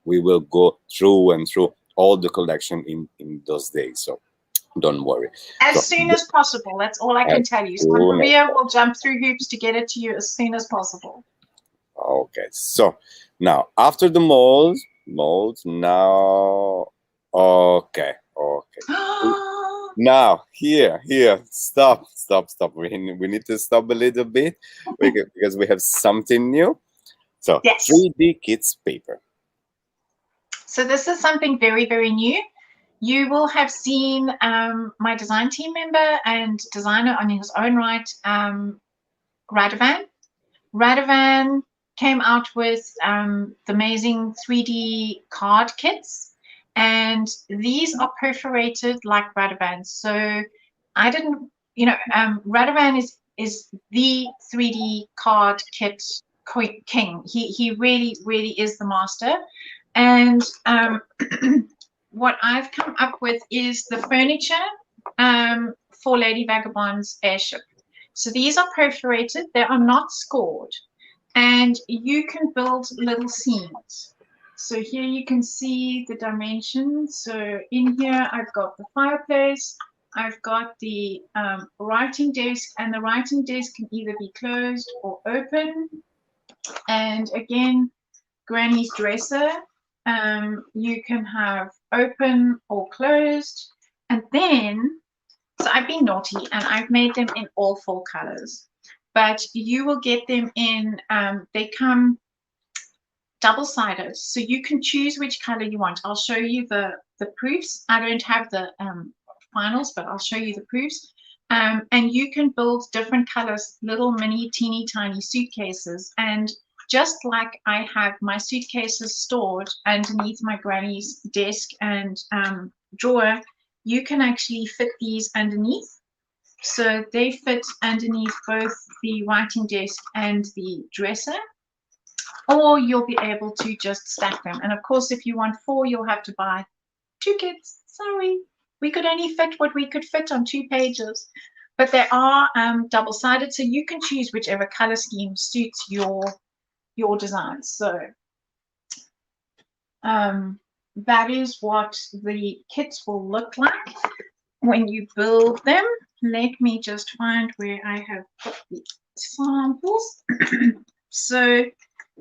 A: will go through and through all the collection in those days. So don't worry.
B: As soon as possible. That's all I can tell you. Stamperia will jump through hoops to get it to you as soon as possible.
A: Okay. So now after the molds now. Okay. Now here, stop. We need to stop a little bit because we have something new. So
B: yes.
A: 3D Kids paper.
B: So this is something very, very new. You will have seen my design team member and designer on his own right, Radovan. Radovan came out with the amazing 3D card kits. And these are perforated like Radovan. So I didn't, Radovan is the 3D card kit king. He really, really is the master. And what I've come up with is the furniture for Lady Vagabond's airship. So these are perforated. They are not scored. And you can build little scenes. So here you can see the dimensions. So in here, I've got the fireplace, I've got the writing desk, and the writing desk can either be closed or open. And again, Granny's dresser, you can have open or closed. And then, so I've been naughty and I've made them in all 4 colors. But you will get them in, they come double-sided, so you can choose which color you want. I'll show you the proofs. I don't have the finals, but I'll show you the proofs. And you can build different colors, little mini teeny tiny suitcases. And just like I have my suitcases stored underneath my granny's desk and drawer, you can actually fit these underneath. So they fit underneath both the writing desk and the dresser. Or you'll be able to just stack them. And of course, if you want 4, you'll have to buy 2 kits. Sorry, we could only fit what we could fit on 2 pages. But they are double-sided, so you can choose whichever color scheme suits your design. So that is what the kits will look like when you build them. Let me just find where I have put the samples. So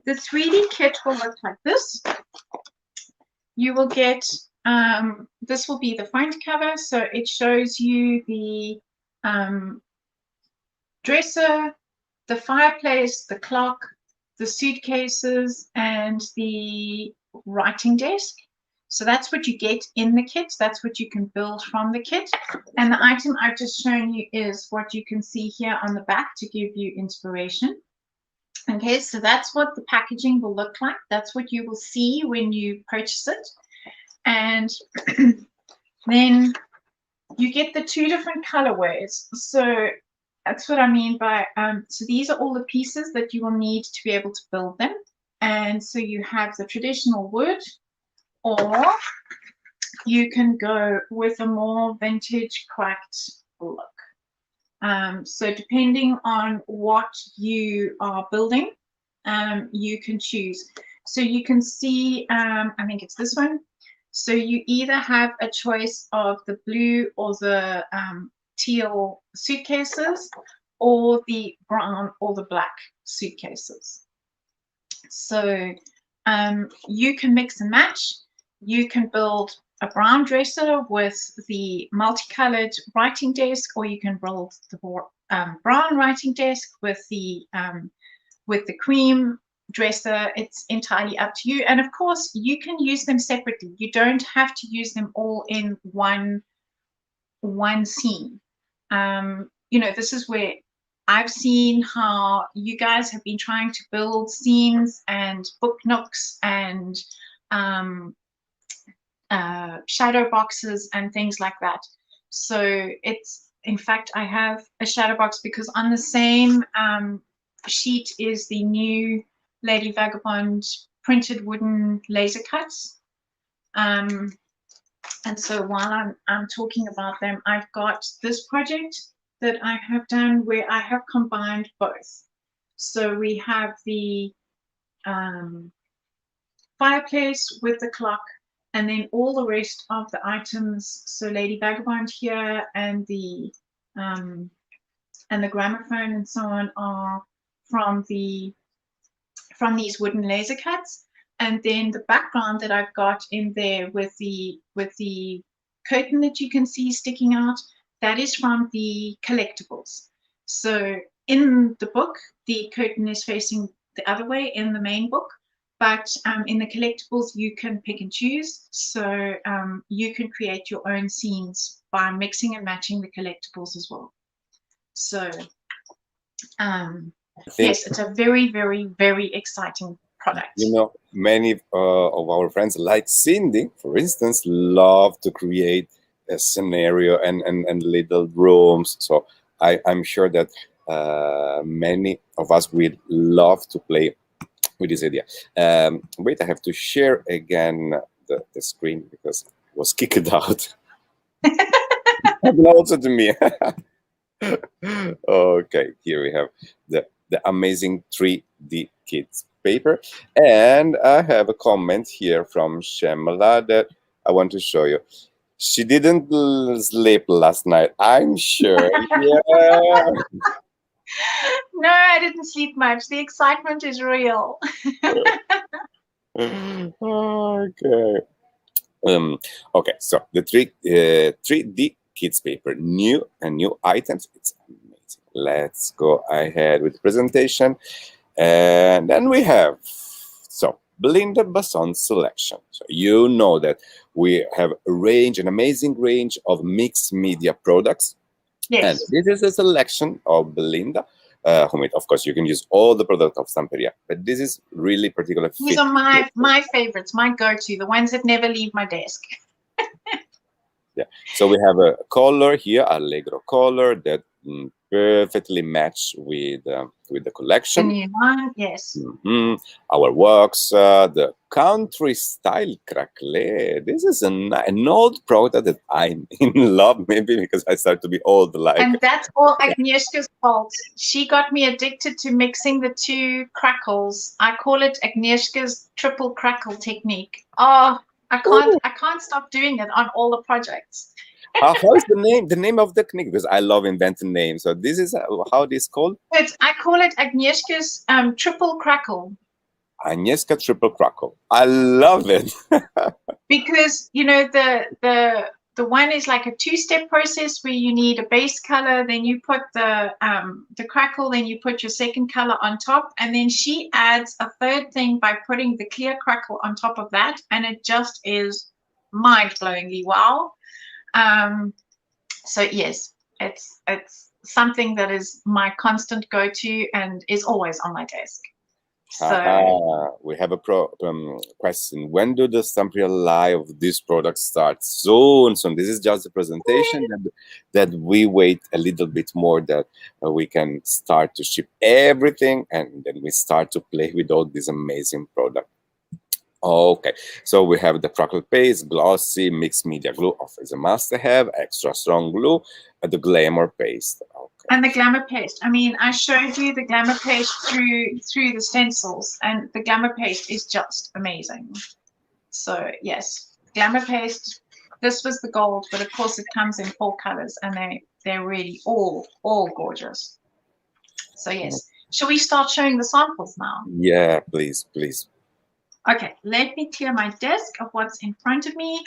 B: the 3D kit will look like this. You will get, this will be the front cover, so it shows you the dresser, the fireplace, the clock, the suitcases, and the writing desk. So that's what you get in the kit. That's what you can build from the kit. And the item I've just shown you is what you can see here on the back to give you inspiration. Okay, so that's what the packaging will look like. That's what you will see when you purchase it. And then you get the 2 different colorways. So that's what I mean by, so these are all the pieces that you will need to be able to build them. And so you have the traditional wood, or you can go with a more vintage cracked look. So depending on what you are building, you can choose. So you can see, I think it's this one. So you either have a choice of the blue or the teal suitcases, or the brown or the black suitcases. So you can mix and match. You can build a brown dresser with the multicolored writing desk, or you can build the brown writing desk with the cream dresser. It's entirely up to you. And of course, you can use them separately. You don't have to use them all in one scene. You know, this is where I've seen how you guys have been trying to build scenes and book nooks and shadow boxes and things like that. So it's, in fact, I have a shadow box because on the same sheet is the new Lady Vagabond printed wooden laser cuts. And so while I'm talking about them, I've got this project that I have done where I have combined both. So we have the fireplace with the clock, and then all the rest of the items. So Lady Vagabond here and the gramophone and so on are from these wooden laser cuts. And then the background that I've got in there with the curtain that you can see sticking out, that is from the Collectibles. So in the book, the curtain is facing the other way in the main book, but in the Collectibles, you can pick and choose. So you can create your own scenes by mixing and matching the Collectibles as well. So yes, it's a very, very, very exciting product.
A: You know, many of our friends, like Cindy, for instance, love to create a scenario and little rooms. So I'm sure that many of us would love to play with this idea. Wait, I have to share again the screen because it was kicked out. Happened also to me. Okay, here we have the amazing 3D kids paper, and I have a comment here from Shemala that I want to show you. She didn't sleep last night, I'm sure. Yeah.
B: No, I didn't sleep much. The excitement is real.
A: Okay. Okay, so the 3D kids paper, new items. It's amazing. Let's go ahead with the presentation. And then we have, so Belinda Basson selection. So you know that we have an amazing range of mixed media products.
B: Yes.
A: And this is a selection of Belinda, who made, of course, you can use all the products of Stamperia, but this is really particular.
B: These are my favorites, my go-to, the ones that never leave my desk.
A: Yeah. So we have a color here, Allegro color, that perfectly match with the collection.
B: The new one, yes.
A: Our works, the country style crackle. This is an old product that I'm in love, maybe because I start to be old.
B: And that's all Agnieszka's fault. She got me addicted to mixing the two crackles. I call it Agnieszka's triple crackle technique. Oh, I can't stop doing it on all the projects.
A: How is the name of the technique? Because I love inventing names. So this is how this called?
B: I call it Agnieszka's triple crackle.
A: Agnieszka triple crackle. I love it.
B: Because you know the one is like a two-step process where you need a base color, then you put the crackle, then you put your second color on top, and then she adds a third thing by putting the clear crackle on top of that, and it just is mind-blowingly wow. So yes, it's something that is my constant go-to and is always on my desk. So
A: we have a question. When do the Stamperia Live this product start? Soon. This is just a presentation that we wait a little bit more, that we can start to ship everything, and then we start to play with all this amazing product. Okay, so we have the crackle paste, glossy, mixed media glue offers a must-have, extra strong glue, and the glamour paste.
B: And the glamour paste. I mean, I showed you the glamour paste through the stencils, and the glamour paste is just amazing. So yes, glamour paste. This was the gold, but of course it comes in 4 colors, and they're really all gorgeous. So yes, shall we start showing the samples now?
A: Yeah, please, please.
B: Okay, let me clear my desk of what's in front of me.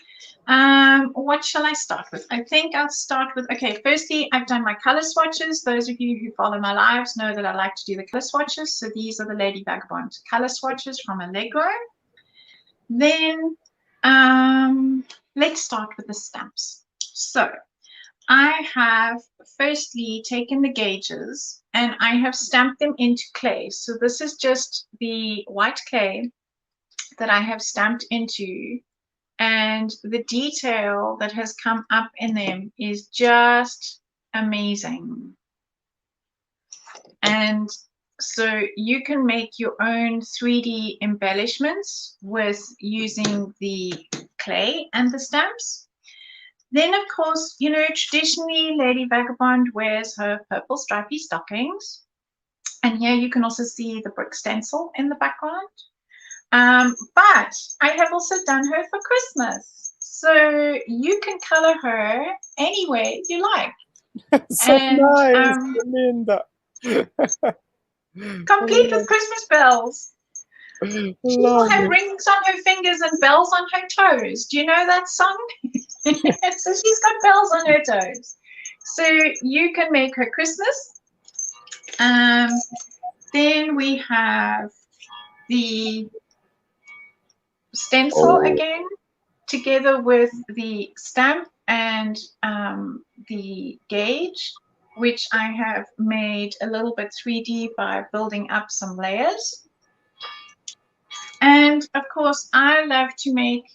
B: What shall I start with? I think I'll start with, okay, firstly, I've done my color swatches. Those of you who follow my lives know that I like to do the color swatches. So these are the Lady Vagabond color swatches from Allegro. Then let's start with the stamps. So I have firstly taken the gauges and I have stamped them into clay. So this is just the white clay that I have stamped into, and the detail that has come up in them is just amazing. And so you can make your own 3D embellishments with using the clay and the stamps. Then, of course, you know, traditionally Lady Vagabond wears her purple stripy stockings. And here you can also see the brick stencil in the background. But I have also done her for Christmas. So you can color her any way you like.
A: So
B: And,
A: nice, Belinda.
B: complete with Christmas bells. She will have rings on her fingers and bells on her toes. Do you know that song? So she's got bells on her toes. So you can make her Christmas. Then we have the stencil again, together with the stamp and the gauge, which I have made a little bit 3D by building up some layers. And of course, I love to make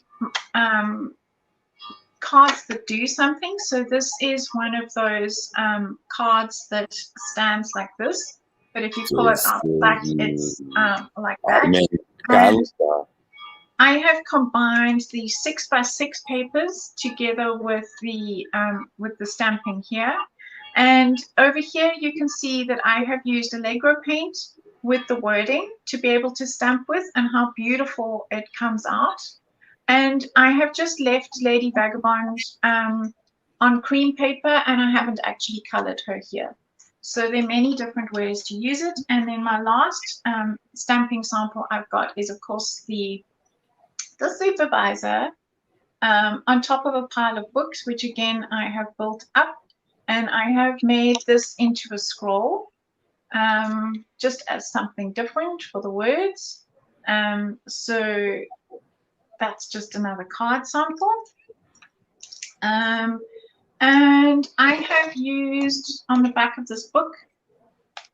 B: cards that do something. So this is one of those cards that stands like this. But if you pull it out back, it's like that. And I have combined the 6x6 papers together with the stamping here. And over here, you can see that I have used Allegro paint with the wording to be able to stamp with, and how beautiful it comes out. And I have just left Lady Vagabond on cream paper, and I haven't actually colored her here. So there are many different ways to use it. And then my last stamping sample I've got is, of course, the supervisor on top of a pile of books, which again I have built up, and I have made this into a scroll just as something different for the words. So that's just another card sample. And I have used on the back of this book,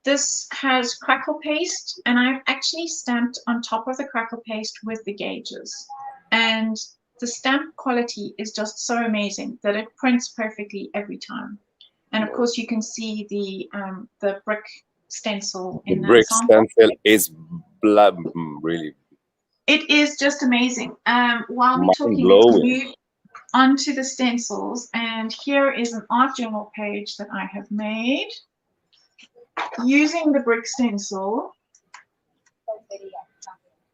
B: this has crackle paste, and I've actually stamped on top of the crackle paste with the gauges. And the stamp quality is just so amazing that it prints perfectly every time. And of course, you can see the brick stencil in
A: the brick
B: sample.
A: stencil is really.
B: It is just amazing. While we're talking, let's move onto the stencils. And here is an art journal page that I have made using the brick stencil.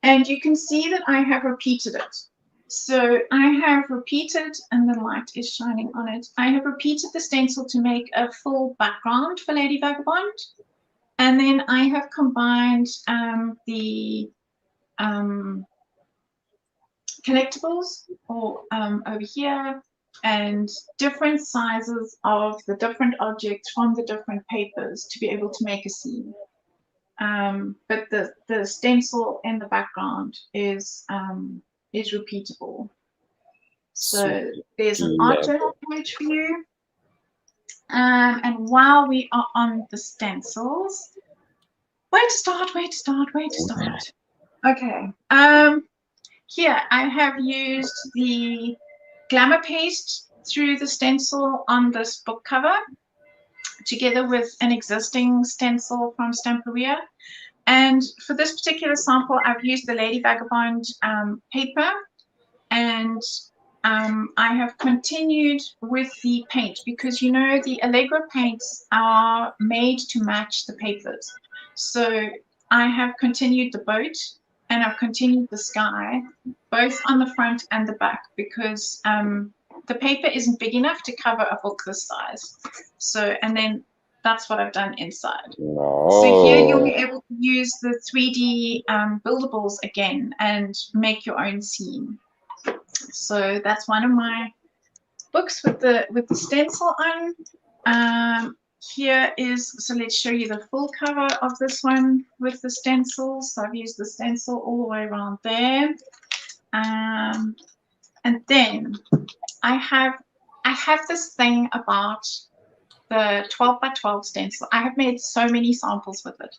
B: And you can see that I have repeated it. So I have repeated, and the light is shining on it. I have repeated the stencil to make a full background for Lady Vagabond. And then I have combined the collectibles over here, and different sizes of the different objects from the different papers to be able to make a scene. But the stencil in the background is repeatable. So there's an art journal page for you. And while we are on the stencils, where to start? Okay. Here I have used the glamour paste through the stencil on this book cover, together with an existing stencil from Stamperia. And for this particular sample, I've used the Lady Vagabond paper, and I have continued with the paint because you know the Allegro paints are made to match the papers. So I have continued the boat and I've continued the sky, both on the front and the back, because the paper isn't big enough to cover a book this size. So, and then that's what I've done inside. So here you'll be able to use the 3D buildables again and make your own scene. So that's one of my books with the stencil on. Here is, so let's show you the full cover of this one with the stencils. So I've used the stencil all the way around there. And then I have this thing about the 12 by 12 stencil. I have made so many samples with it.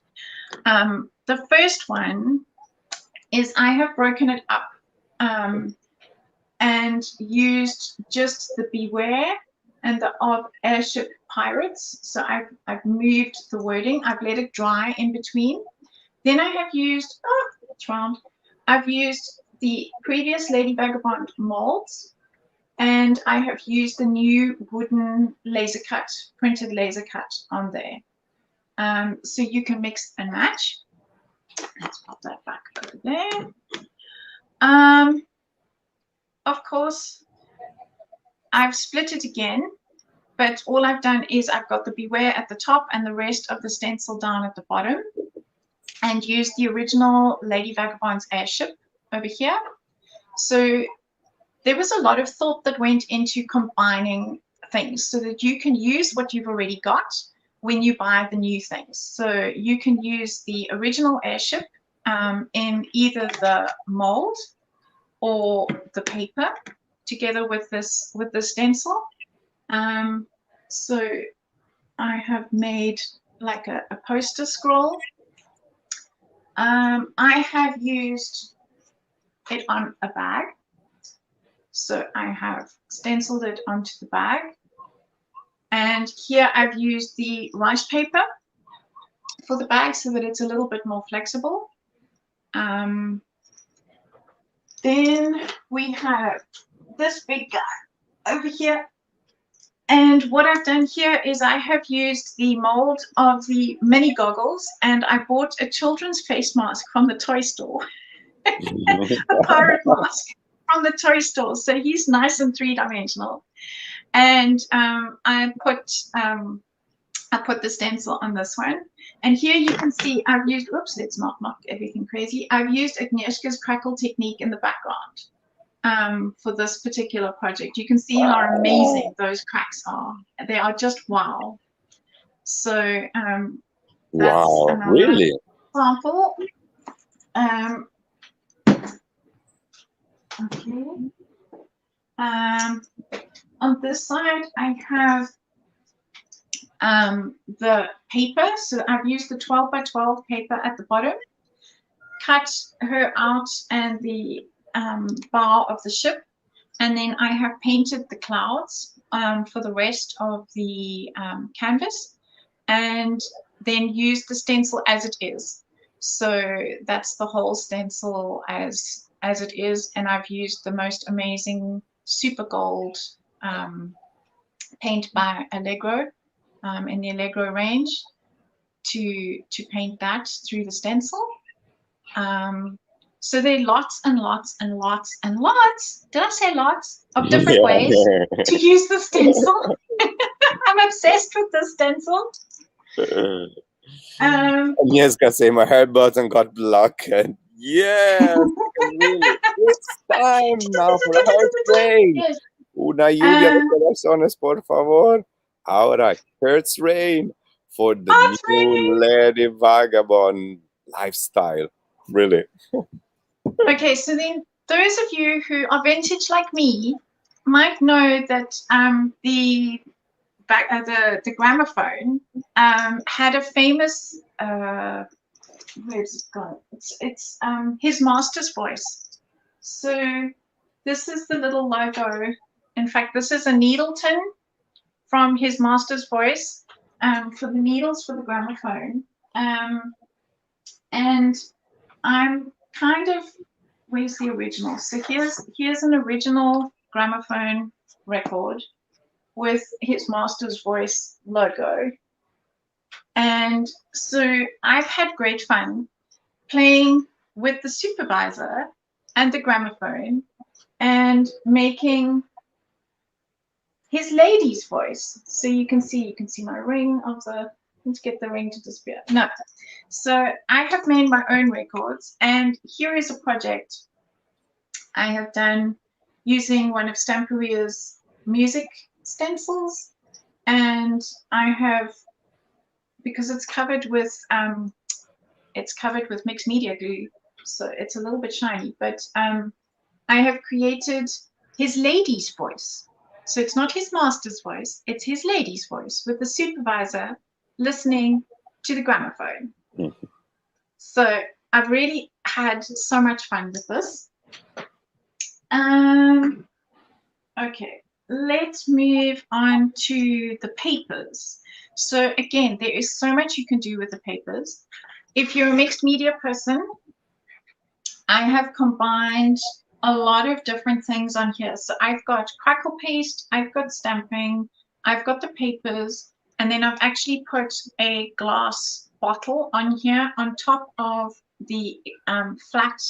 B: The first one is I have broken it up and used just the Beware and the of Airship Pirates. So I've moved the wording. I've let it dry in between. Then I have used, it's round. I've used the previous Lady Vagabond molds, and I have used the new wooden laser cut, printed laser cut on there. So you can mix and match. Let's pop that back over there. Of course, I've split it again, but all I've done is I've got the Beware at the top and the rest of the stencil down at the bottom, and used the original Lady Vagabond's airship over here. So there was a lot of thought that went into combining things so that you can use what you've already got when you buy the new things. So you can use the original airship in either the mold or the paper together with the stencil. So I have made like a poster scroll. I have used it on a bag. So I have stenciled it onto the bag. And here I've used the rice paper for the bag so that it's a little bit more flexible. Then we have this big guy over here. And what I've done here is I have used the mold of the mini goggles, and I bought a children's face mask from the toy store, a pirate mask from the toy store. So he's nice and three-dimensional. And I put the stencil on this one. And here you can see I've used, oops, let's not knock everything crazy. I've used Agnieszka's crackle technique in the background for this particular project. You can see how amazing those cracks are. They are just wow. So that's
A: wow, really?
B: Sample. Okay. On this side, I have the paper. So I've used the 12 by 12 paper at the bottom, cut her out and the bow of the ship, and then I have painted the clouds for the rest of the canvas, and then used the stencil as it is. So that's the whole stencil as it is, and I've used the most amazing super gold paint by Allegro in the Allegro range to paint that through the stencil. So there are lots and lots and lots and lots, did I say lots, of different ways to use the stencil. I'm obsessed with the stencil.
A: Agnieszka say my hair button got blocked. Yes, really. It's time now for Heart Rain.
B: Yes.
A: Una lluvia de corazones, por favor. Ahora, Heart's Rain for the new Lady Vagabond lifestyle. Really.
B: Okay, so then those of you who are vintage like me might know that the gramophone had a famous where's it gone? It's his master's voice. So this is the little logo. In fact, this is a needleton from his master's voice for the needles for the gramophone. And I'm kind of, where's the original? So here's an original gramophone record with his master's voice logo. And so I've had great fun playing with the supervisor and the gramophone and making his lady's voice. So you can see my ring of the, let's get the ring to disappear. No. So I have made my own records, and here is a project I have done using one of Stamperia's music stencils, and I have, because it's covered with mixed media glue, so it's a little bit shiny, but I have created his lady's voice. So it's not his master's voice, it's his lady's voice with the supervisor listening to the gramophone.
A: Mhm.
B: So I've really had so much fun with this. Okay, let's move on to the papers. So again, there is so much you can do with the papers. If you're a mixed media person, I have combined a lot of different things on here. So I've got crackle paste, I've got stamping, I've got the papers, and then I've actually put a glass bottle on here on top of the flat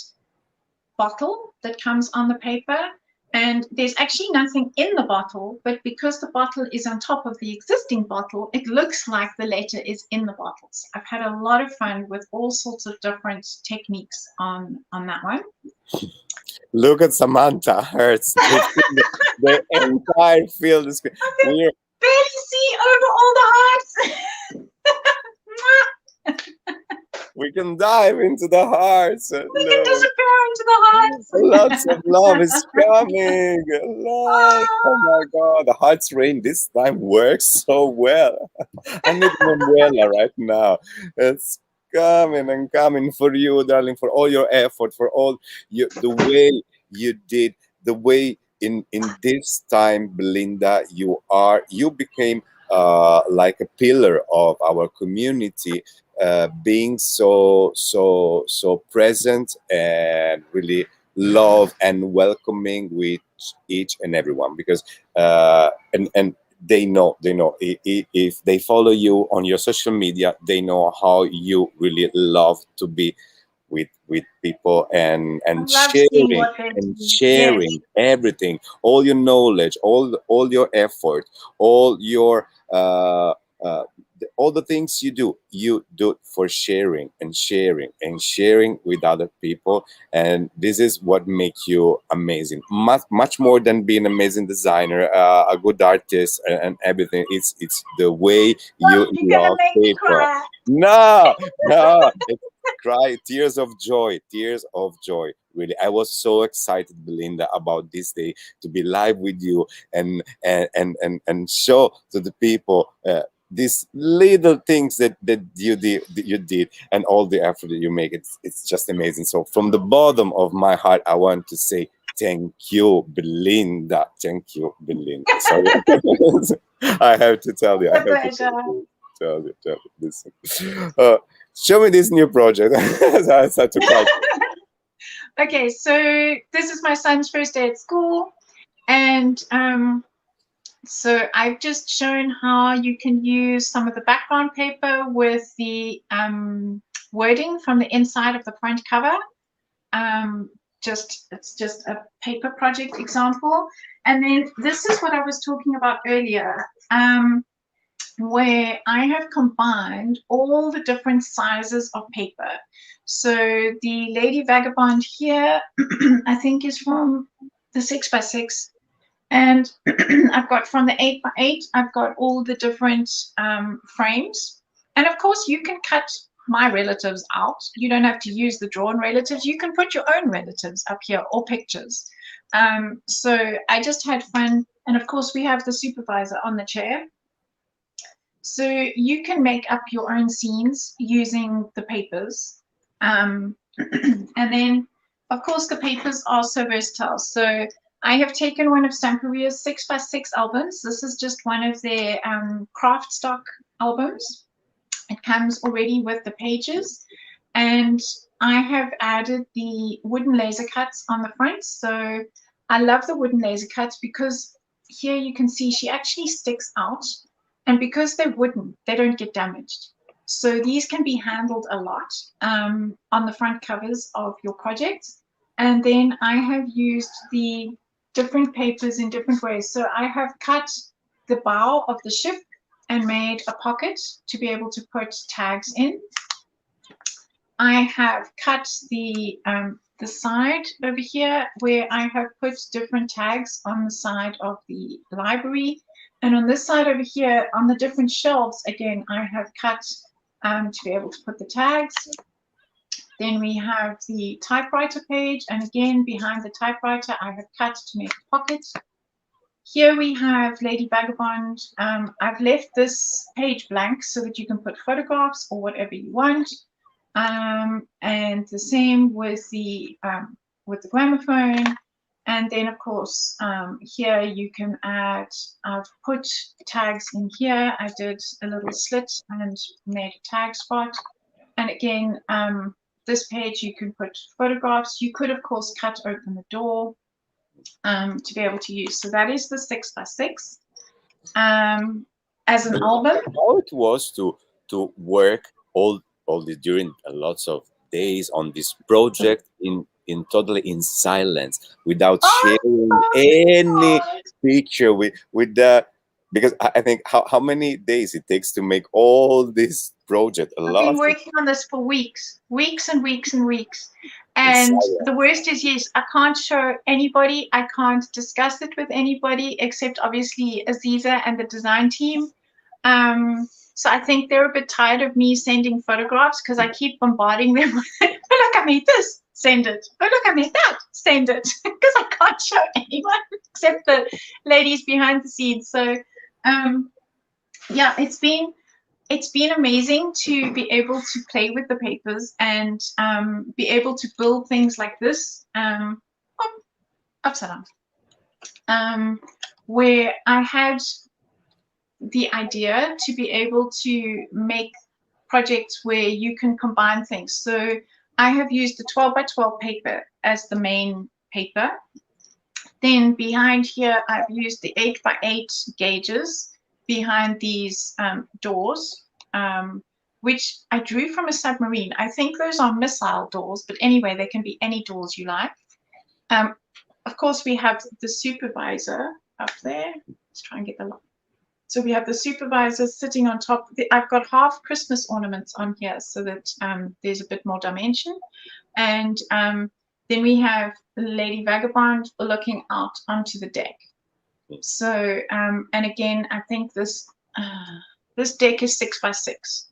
B: bottle that comes on the paper. And there's actually nothing in the bottle, but because the bottle is on top of the existing bottle, it looks like the letter is in the bottles. I've had a lot of fun with all sorts of different techniques on that one.
A: Look at Samantha Hertz. The entire field is. We're
B: Barely see over all the hearts.
A: We can dive into the hearts.
B: We can disappear into the hearts.
A: Lots of love is coming. Love. Oh my God. The heart's rain this time works so well. I need an umbrella right now. It's coming and coming for you, darling, for all your effort, for all the way you did, the way in this time, Belinda, you became like a pillar of our community, being so present and really love and welcoming with each and everyone, because and they know if they follow you on your social media, they know how you really love to be with people and sharing everything, all your knowledge, all your effort, all your all the things you do it for sharing and sharing with other people. And this is what makes you amazing, much more than being an amazing designer, a good artist, and everything. It's the way you love people. No, it's cry, tears of joy, really. I was so excited, Belinda, about this day, to be live with you and show to the people these little things that you did and all the effort that you make. It's just amazing. So from the bottom of my heart, I want to say thank you, Belinda. Thank you, Belinda. Sorry. I have to tell you. Tell you this. Show me this new project. I start to cry.
B: Okay, so this is my son's first day at school, and so I've just shown how you can use some of the background paper with the wording from the inside of the front cover. It's just a paper project example. And then this is what I was talking about earlier, where I have combined all the different sizes of paper. So the Lady Vagabond here, I think is from the 6x6. And I've got from the 8x8, I've got all the different frames. And of course, you can cut my relatives out. You don't have to use the drawn relatives. You can put your own relatives up here or pictures. So I just had fun. And of course, we have the supervisor on the chair. So you can make up your own scenes using the papers. And then, of course, the papers are so versatile. So I have taken one of Stamperia's 6x6 albums. This is just one of their craft stock albums. It comes already with the pages. And I have added the wooden laser cuts on the front. So I love the wooden laser cuts because here you can see she actually sticks out, and because they're wooden, they don't get damaged. So these can be handled a lot on the front covers of your projects. And then I have used the different papers in different ways. So I have cut the bow of the ship and made a pocket to be able to put tags in. I have cut the side over here where I have put different tags on the side of the library. And on this side over here, on the different shelves, again, I have cut to be able to put the tags. Then we have the typewriter page. And again, behind the typewriter, I have cut to make a pocket. Here we have Lady Vagabond. I've left this page blank so that you can put photographs or whatever you want. And the same with the gramophone. And then of course here you can add, I've put tags in here. I did a little slit and made a tag spot. And again, this page you can put photographs. You could of course cut open the door to be able to use. So that is the 6x6 as an album.
A: How it was to work all this during lots of days on this project in totally in silence without sharing any picture with the, because I think how many days it takes to make all this project.
B: I've been working on this for weeks and weeks and weeks. And the worst is, yes, I can't show anybody. I can't discuss it with anybody except obviously Aziza and the design team. So I think they're a bit tired of me sending photographs because I keep bombarding them with, oh, look, I made this, send it. Oh, look, I made that, send it. Because I can't show anyone except the ladies behind the scenes. So, yeah, it's been amazing to be able to play with the papers and be able to build things like this, upside down, where I had the idea to be able to make projects where you can combine things. So I have used the 12x12 paper as the main paper. Then behind here, I've used the 8x8 gauges behind these doors, which I drew from a submarine. I think those are missile doors, but anyway, they can be any doors you like. Of course, we have the supervisor up there. Let's try and get the light. So we have the supervisor sitting on top. I've got half Christmas ornaments on here so that there's a bit more dimension. And then we have Lady Vagabond looking out onto the deck. So, and again, I think this deck is 6x6.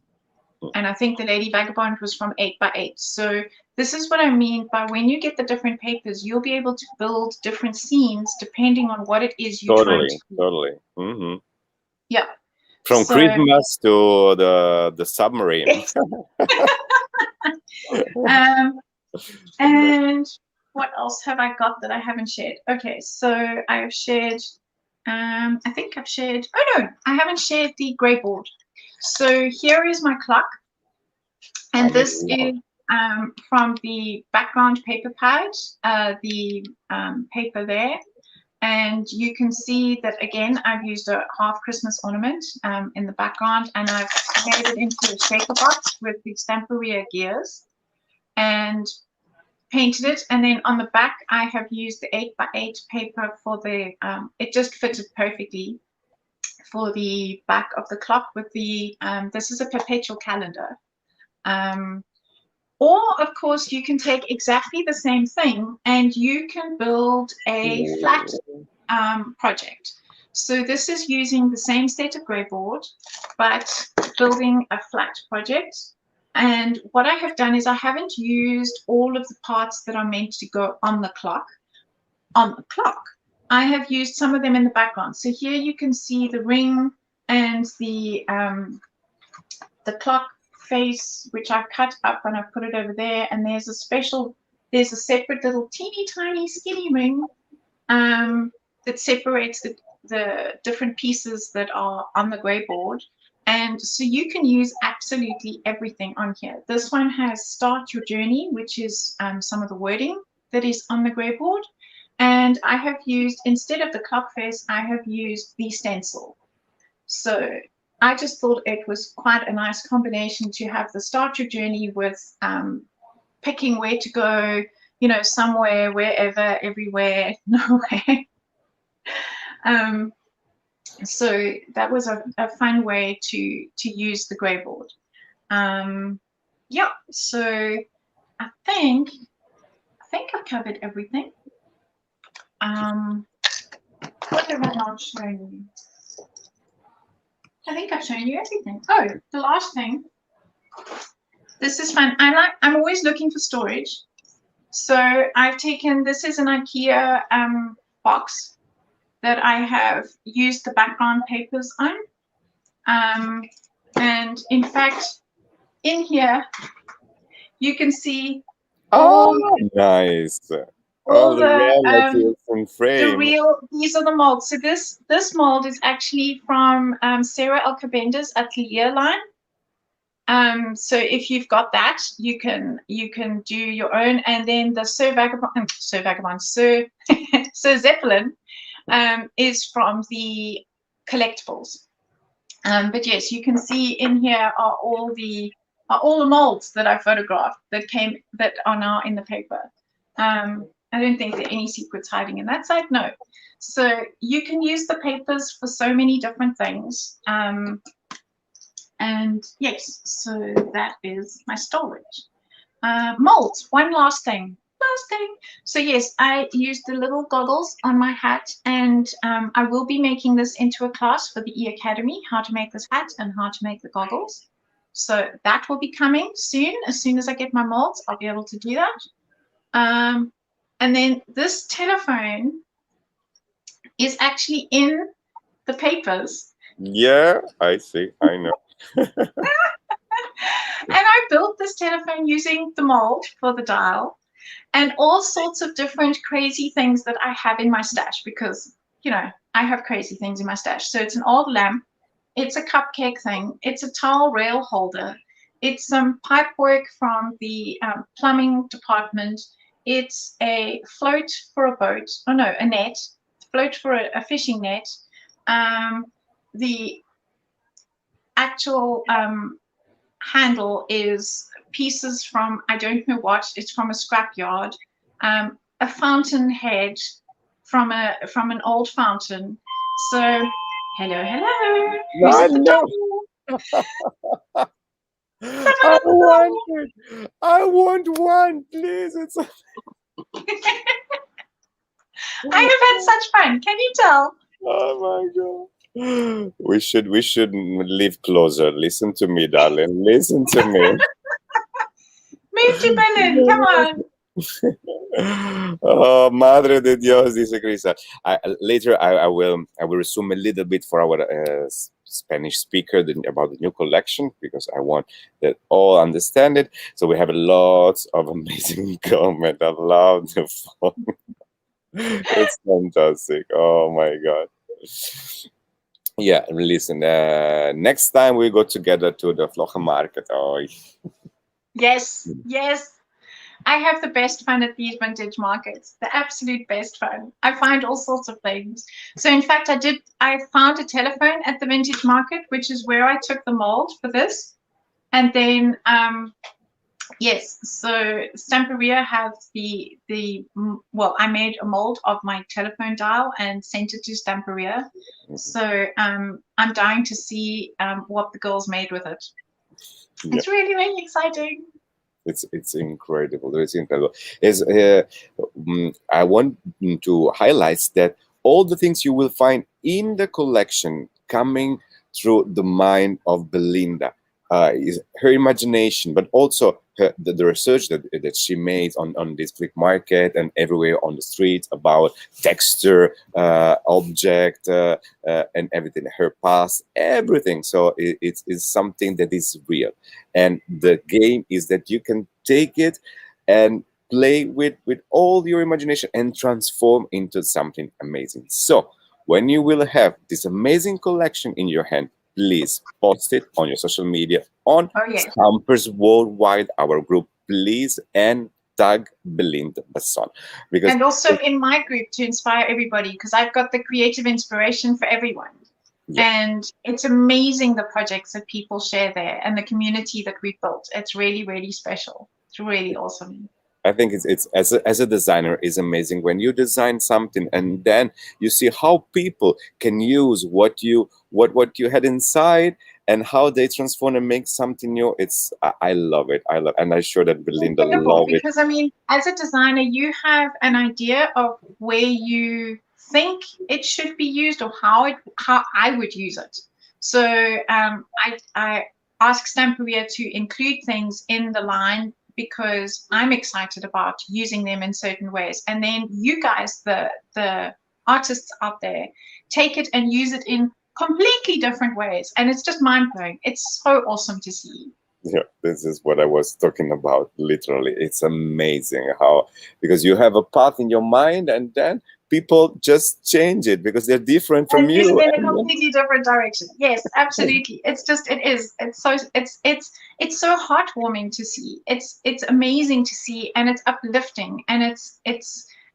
B: And I think the Lady Vagabond was from 8x8. So this is what I mean by when you get the different papers, you'll be able to build different scenes depending on what it is you're trying to do. Totally. Mm-hmm. Yeah.
A: From Christmas to the submarine.
B: And what else have I got that I haven't shared? Okay, so I have shared, I think I've shared, oh no, I haven't shared the grey board. So here is my clock. And this is from the background paper pad, the paper there. And you can see that, again, I've used a half Christmas ornament in the background, and I've made it into a shaker box with the Stamperia gears and painted it. And then on the back, I have used the 8x8 paper for the, it just fitted perfectly for the back of the clock with the, this is a perpetual calendar. Or, of course, you can take exactly the same thing and you can build a flat project. So this is using the same set of grey board, but building a flat project. And what I have done is I haven't used all of the parts that are meant to go on the clock. I have used some of them in the background. So here you can see the ring and the clock face, which I've cut up and I've put it over there. And there's a separate little teeny tiny skinny ring that separates the different pieces that are on the grey board. And so you can use absolutely everything on here. This one has Start Your Journey, which is some of the wording that is on the grey board. And And I have used, instead of the clock face, I have used the stencil. So I just thought it was quite a nice combination to have the start your journey with picking where to go, you know, somewhere, wherever, everywhere, nowhere. So that was a fun way to use the grey board. Yeah, so I think I've covered everything. What have I not shown you? I think I've shown you everything. Oh, the last thing. This is fun. I'm always looking for storage. So I've taken, this is an IKEA box that I have used the background papers on. And in fact, in here, you can see all,
A: nice.
B: all
A: The real materials in
B: the
A: frame.
B: real, these are the molds. So this mold is actually from Sarah Alcabenda's Atelier line. So if you've got that, you can do your own. And then the Sir Zeppelin is from the Collectibles. But yes, you can see in here are all the molds that I photographed that are now in the paper. I don't think there are any secrets hiding in that side. No. So you can use the papers for so many different things. And yes, so that is my storage. Molds, one last thing. So yes, I used the little goggles on my hat, and I will be making this into a class for the E-Academy, how to make this hat and how to make the goggles. So that will be coming soon. As soon as I get my molds, I'll be able to do that. And then this telephone is actually in the papers.
A: Yeah, I see. I know.
B: And I built this telephone using the mold for the dial and all sorts of different crazy things that I have in my stash, because, you know, I have crazy things in my stash. So it's an old lamp, it's a cupcake thing, it's a towel rail holder, it's some pipe work from the plumbing department, it's a float for a boat, oh no, a net, float for a fishing net, the actual handle is pieces from, I don't know what, it's from a scrapyard, a fountain head from an old fountain. So hello, who's at the door?
A: I want one, please. It's
B: I have had such fun. Can you tell?
A: oh my god. We should live closer. Listen to me, darling. Listen to me.
B: Move to Berlin. Come on.
A: Oh, Madre de Dios, dice Crisa. Later, I will resume a little bit for our Spanish speaker about the new collection, because I want that all understand it. So we have lots of amazing comments. I love the phone. It's fantastic. Oh my god. Yeah, listen. Next time we go together to the Vloggen market. Oh.
B: Yes. I have the best fun at these vintage markets, the absolute best fun. I find all sorts of things. So in fact, I found a telephone at the vintage market, which is where I took the mold for this. And then, yes, so Stamperia have well, I made a mold of my telephone dial and sent it to Stamperia. So I'm dying to see what the girls made with it. Yeah. It's really, really exciting.
A: It's incredible. It's incredible. I want to highlight that all the things you will find in the collection coming through the mind of Belinda, is her imagination, but also the research that she made on this flea market and everywhere on the streets about texture, object, and everything, her past, everything. So it's something that is real. And the game is that you can take it and play with all your imagination and transform into something amazing. So when you will have this amazing collection in your hand, please post it on your social media on Stampers Worldwide, our group, please, and tag Belinda Basson. Because
B: and also in my group to inspire everybody, because I've got the creative inspiration for everyone.
A: Yeah.
B: And it's amazing the projects that people share there and the community that we've built. It's really, really special. It's really awesome.
A: I think it's as a designer is amazing when you design something and then you see how people can use what you had inside and how they transform and make something new. I love it. And I'm sure that Belinda love it.
B: Because I mean, as a designer, you have an idea of where you think it should be used or how I would use it. So I ask Stamperia to include things in the line because I'm excited about using them in certain ways. And then you guys, the artists out there, take it and use it in completely different ways. And it's just mind-blowing. It's so awesome to see.
A: Yeah, this is what I was talking about, literally. It's amazing how, because you have a path in your mind and then people just change it because they're different from you.
B: Use it in a completely different direction. Yes, absolutely. It's so heartwarming to see. It's amazing to see, and it's uplifting, and it's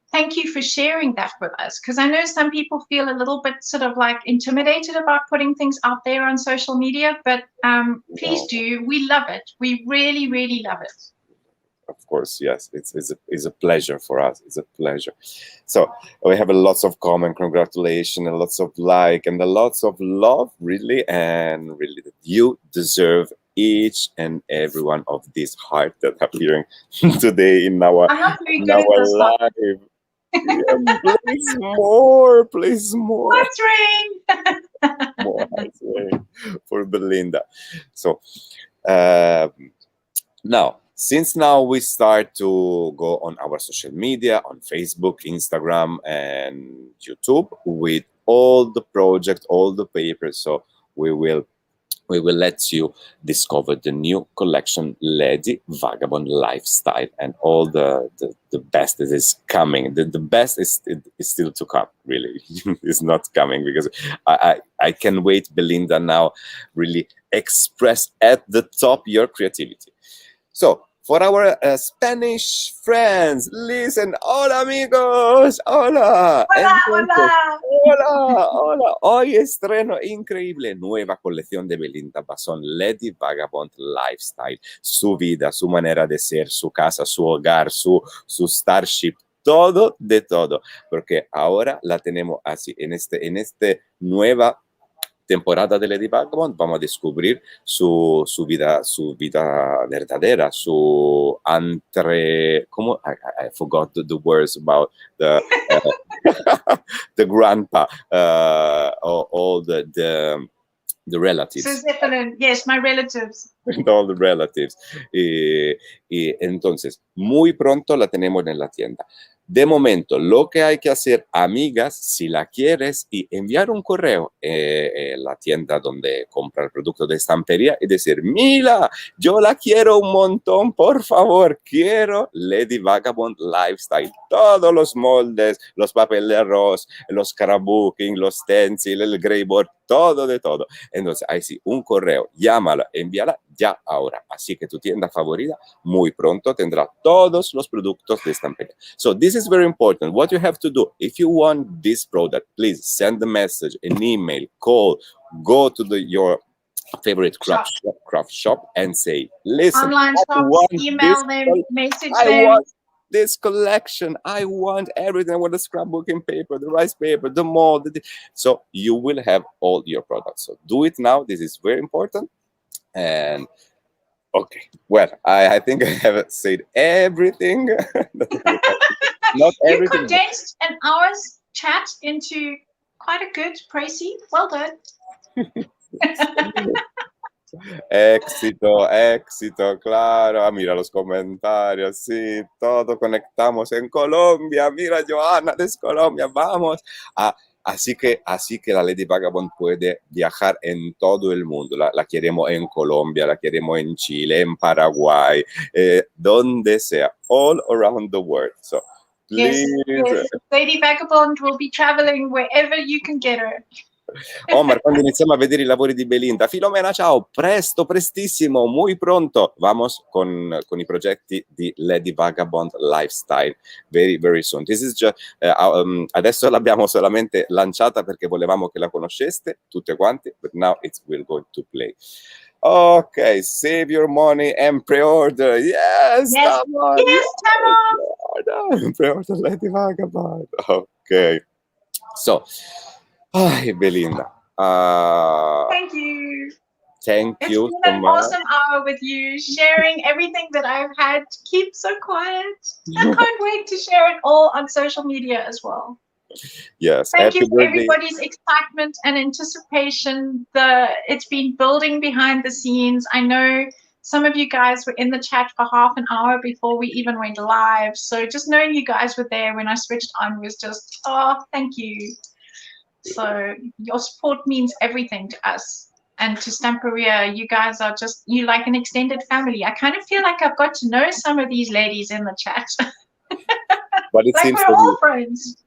B: thank you for sharing that with us, because I know some people feel a little bit sort of like intimidated about putting things out there on social media, but please do. We love it. We really, really love it.
A: Of course, yes, it's a pleasure for us. It's a pleasure. So we have a lots of comment, congratulations, and lots of like, and a lots of love, really, and really that you deserve each and every one of these hearts that are appearing today in our live. Yeah, please more, please more.
B: Hearts ring.
A: More hearts ring for Belinda. So now, since now we start to go on our social media, on Facebook, Instagram, and YouTube with all the projects, all the papers. So we will let you discover the new collection, Lady Vagabond Lifestyle, and all the best that is coming. The best is still to come, really. It's not coming because I can wait, Belinda, now really express at the top your creativity. So, for our Spanish friends, listen, hola amigos, hola.
B: Hola,
A: Entonces,
B: hola.
A: hola. Hoy estreno increíble, nueva colección de Belinda Basson, Lady Vagabond Lifestyle. Su vida, su manera de ser, su casa, su hogar, su Starship, todo de todo. Porque ahora la tenemos así, en este nueva temporada de Lady Vagabond vamos a descubrir su vida verdadera, su ¿cómo? I forgot the words about the the grandpa, all the relatives.
B: So Zeppelin, yes, my relatives.
A: All the relatives. Y entonces, muy pronto la tenemos en la tienda. De momento, lo que hay que hacer, amigas, si la quieres, y enviar un correo en la tienda donde compra el producto de Stamperia y decir, mira, yo la quiero un montón, por favor, quiero Lady Vagabond Lifestyle. Todos los moldes, los papeleros, los scrapbooking, los stencils, el greyboard, todo de todo. Entonces, ahí sí, un correo, llámala, envíala ya ahora. Así que tu tienda favorita muy pronto tendrá todos los productos de Stamperia. So this is very important. What you have to do, if you want this product, please send a message, an email, call, go to your favorite craft shop and say, listen,
B: online shops, email them, message them.
A: I want this collection. I want everything. I want the scrapbooking paper, the rice paper, the mold. So you will have all your products. So do it now. This is very important. And okay, well, I think I have said everything. Not everything.
B: You condensed an hour's chat into quite a good précis. Well done.
A: Éxito, claro. Ah, mira los comentarios, sí, todo conectamos en Colombia. Mira, Joana, desde Colombia, vamos. Así que la Lady Vagabond puede viajar en todo el mundo. La queremos en Colombia, la queremos en Chile, en Paraguay, donde sea, all around the world. So, please.
B: Yes. Lady Vagabond will be traveling wherever you can get her.
A: Omar, quando iniziamo a vedere i lavori di Belinda? Filomena, ciao, presto, prestissimo, muy pronto. Vamos con i progetti di Lady Vagabond Lifestyle, very, very soon. This is just, adesso l'abbiamo solamente lanciata perché volevamo che la conosceste, tutte quanti, but now it's will go to play. Okay, save your money and pre-order. Yes,
B: Yes,
A: Tamar.
B: yes, Tamar.
A: Pre-order Lady Vagabond. Okay. So, Belinda.
B: Thank you.
A: Thank
B: It's
A: you
B: been
A: so
B: an
A: much.
B: awesome hour with you, sharing everything that I've had to keep so quiet. I can't wait to share it all on social media as well.
A: Yes,
B: Thank
A: happy
B: you for
A: birthday.
B: everybody's excitement and anticipation. It's been building behind the scenes. I know some of you guys were in the chat for half an hour before we even went live. So just knowing you guys were there when I switched on was just, oh, thank you. So your support means everything to us. And to Stamperia, you guys are just, you like an extended family. I kind of feel like I've got to know some of these ladies in the chat.
A: But it
B: like
A: seems
B: we're all friends.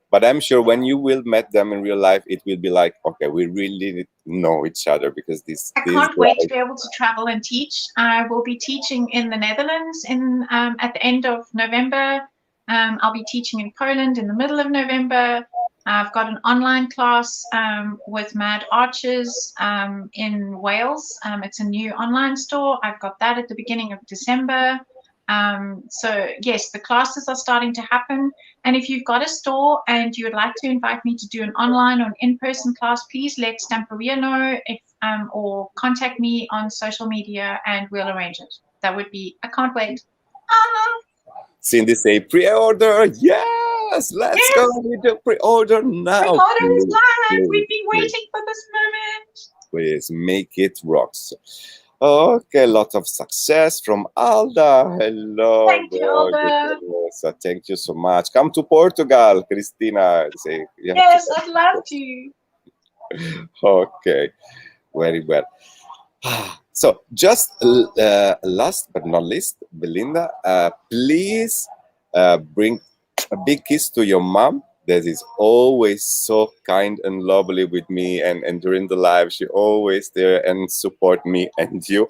A: But I'm sure when you will meet them in real life, it will be like, okay, we really know each other because this.
B: I can't wait to be able to travel and teach. I will be teaching in the Netherlands at the end of November. I'll be teaching in Poland in the middle of November. I've got an online class with Mad Archers in Wales. It's a new online store. I've got that at the beginning of December. So yes, the classes are starting to happen. And if you've got a store and you would like to invite me to do an online or an in-person class, please let Stamperia know or contact me on social media and we'll arrange it. That would be, I can't wait.
A: Cindy say pre-order. Yes, let's go with the pre-order now.
B: Pre-order is live. We've been waiting for this moment.
A: Please make it rocks. Okay, lot of success from Alda. Hello.
B: Thank you, Alda.
A: So thank you so much. Come to Portugal, Cristina. Say,
B: yes, I'd love to.
A: Okay, very well. So just last but not least, Belinda, please bring a big kiss to your mom. That is always so kind and lovely with me, and during the live, she always there and support me and you.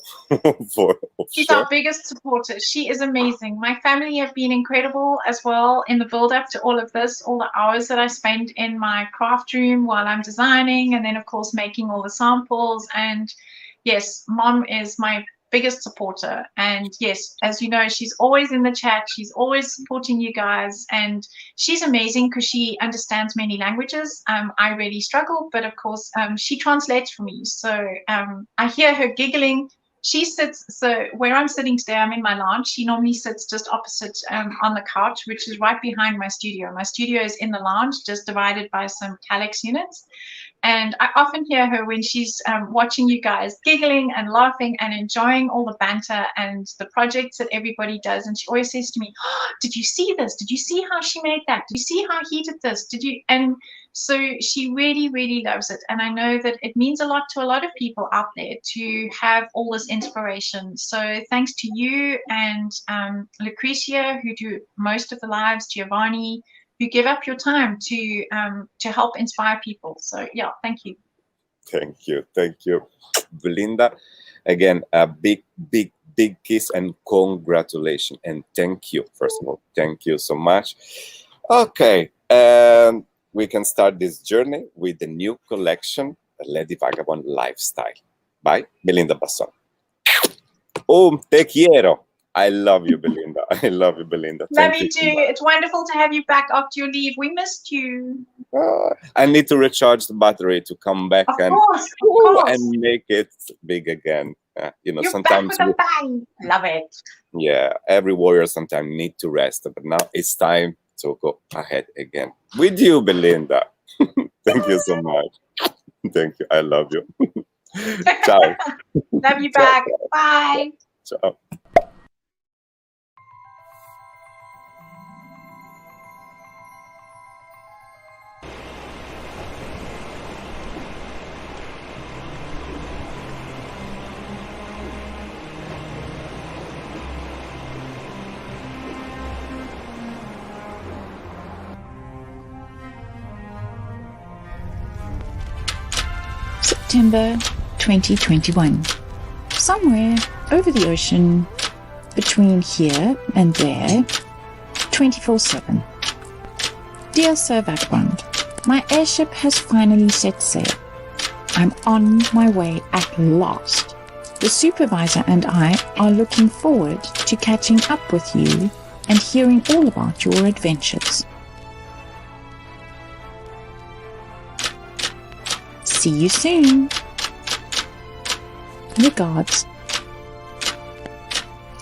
B: She's
A: sure.
B: our biggest supporter. She is amazing. My family have been incredible as well in the build-up to all of this, all the hours that I spend in my craft room while I'm designing, and then of course making all the samples. And yes, Mom is my biggest supporter. And yes, as you know, she's always in the chat. She's always supporting you guys. And she's amazing because she understands many languages. I really struggle, but of course, she translates for me. So I hear her giggling. She sits, so where I'm sitting today, I'm in my lounge. She normally sits just opposite on the couch, which is right behind my studio. My studio is in the lounge, just divided by some Calyx units. And I often hear her when she's watching you guys giggling and laughing and enjoying all the banter and the projects that everybody does. And she always says to me, oh, did you see this? Did you see how she made that? Did you see how he did this? Did you? And so she really, really loves it. And I know that it means a lot to a lot of people out there to have all this inspiration. So thanks to you and Lucretia, who do most of the lives, Giovanni, you give up your time to help inspire people. So yeah, thank you.
A: Thank you, Belinda. Again, a big kiss and congratulations, and thank you. First of all, thank you so much. Okay, we can start this journey with the new collection, Lady Vagabond Lifestyle by Belinda Basson. Te quiero. I love you, Belinda. I love you, Belinda.
B: Love you too. It's wonderful to have you back after your leave. We missed you.
A: I need to recharge the battery to come back
B: of course.
A: And make it big again. You know,
B: you're
A: sometimes
B: back with a bang. Love it.
A: Yeah, every warrior sometimes need to rest, but now it's time to go ahead again with you, Belinda. Thank you so much. Thank you. I love you. Ciao.
B: Love you back. Bye.
A: Ciao.
C: September 2021. Somewhere over the ocean, between here and there, 24/7. Dear Sir Vagabond, my airship has finally set sail. I'm on my way at last. The supervisor and I are looking forward to catching up with you and hearing all about your adventures. See you soon. Regards,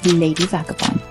C: Lady Vagabond.